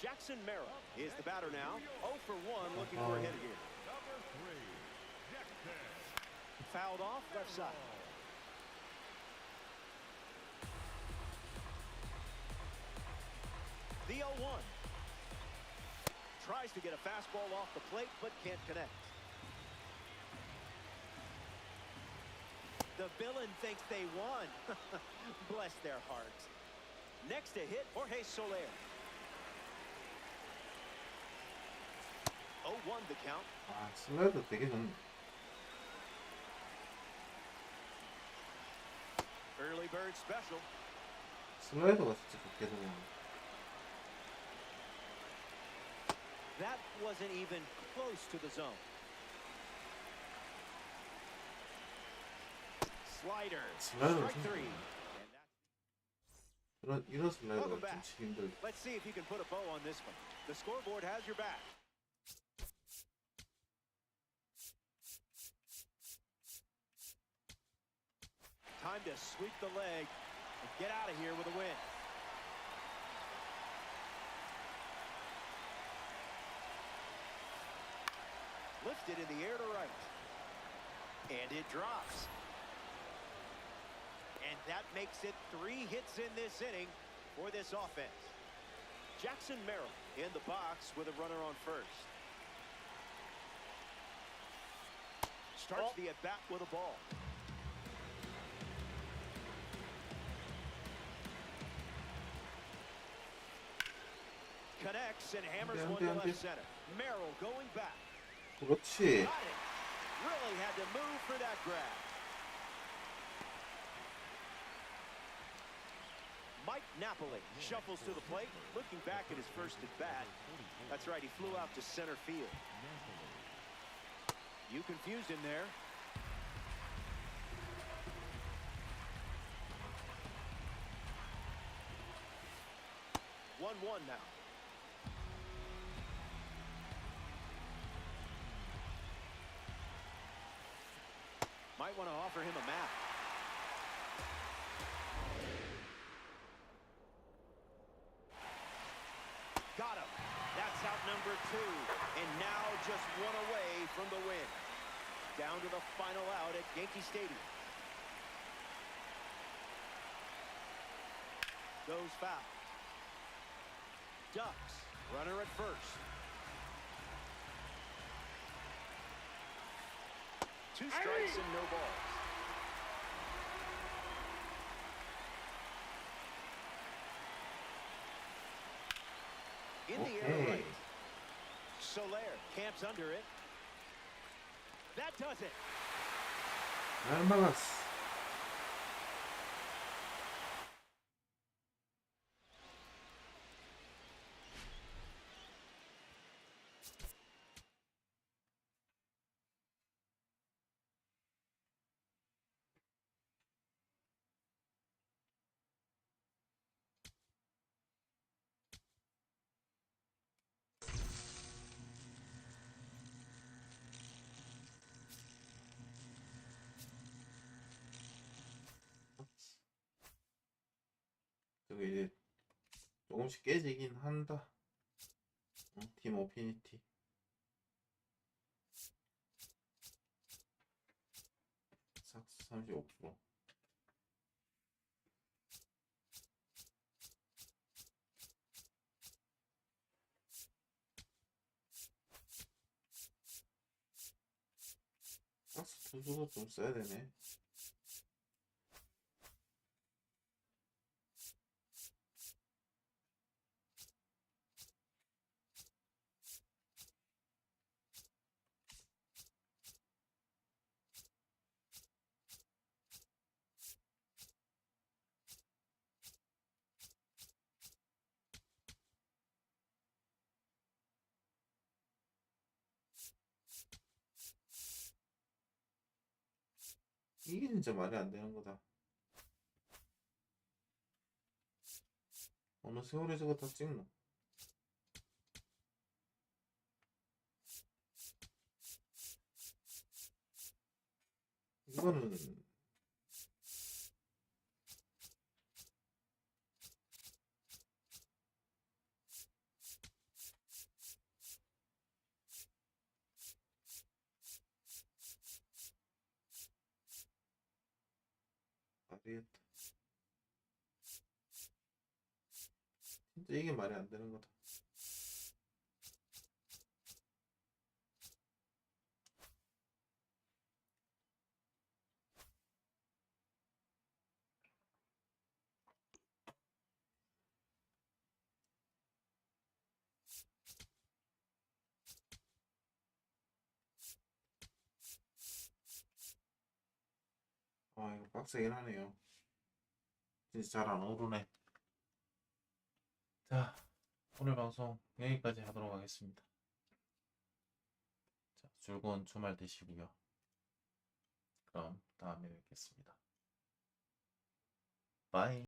Jackson Merrill is the batter now. 0 for 1, looking for a hit here. Fouled off left side. The 0-1. Tries to get a fastball off the plate, but can't connect. The villain thinks they won. Bless their hearts. Next to hit, Jorge Soler. 0-1 the count. 아, 슬라이더 되게 좋네. Early bird special. 슬라이더가 진짜 좋게 들어오네. That wasn't even close to the zone. Slider. 슬라이더가 Strike 참 three. 좋네. 이런 슬라이더가 Welcome 좀 back. 치기 힘들어. Let's see if you can put a bow on this one. The scoreboard has your back. Time to sweep the leg and get out of here with a win. Lifted in the air to right. And it drops. And that makes it 3 hits in this inning for this offense. Jackson Merrill in the box with a runner on first. Starts the at-bat with a ball. Connects and hammers one to left center. Merrill going back. 그렇지. Got it. Really had to move for that grab. Mike Napoli shuffles to the plate, looking back at his first at bat. That's right, he flew out to center field. You confused him there. One now. Might want to offer him a map. Got him. That's out number 2. And now just one away from the win. Down to the final out at Yankee Stadium. Goes foul. Ducks. Runner at first. 2 strikes and no balls. In the air to right. Soler camps under it. That does it. 잘 막았어. 저게 이제 조금씩 깨지긴 한다. 팀 오피니티. 삭스 35%. 삭스 투수도 좀 써야 되네. 이게 진짜 말이 안 되는 거다. 어느 세월에 저거 다 찍노? 이거는 말이겠다. 진짜 이게 말이 안 되는 거다. 아, 이거 빡세긴 하네요. 진짜 잘 안 오르네. 자, 오늘 방송 여기까지 하도록 하겠습니다. 자, 즐거운 주말 되시고요. 그럼 다음에 뵙겠습니다. 바이.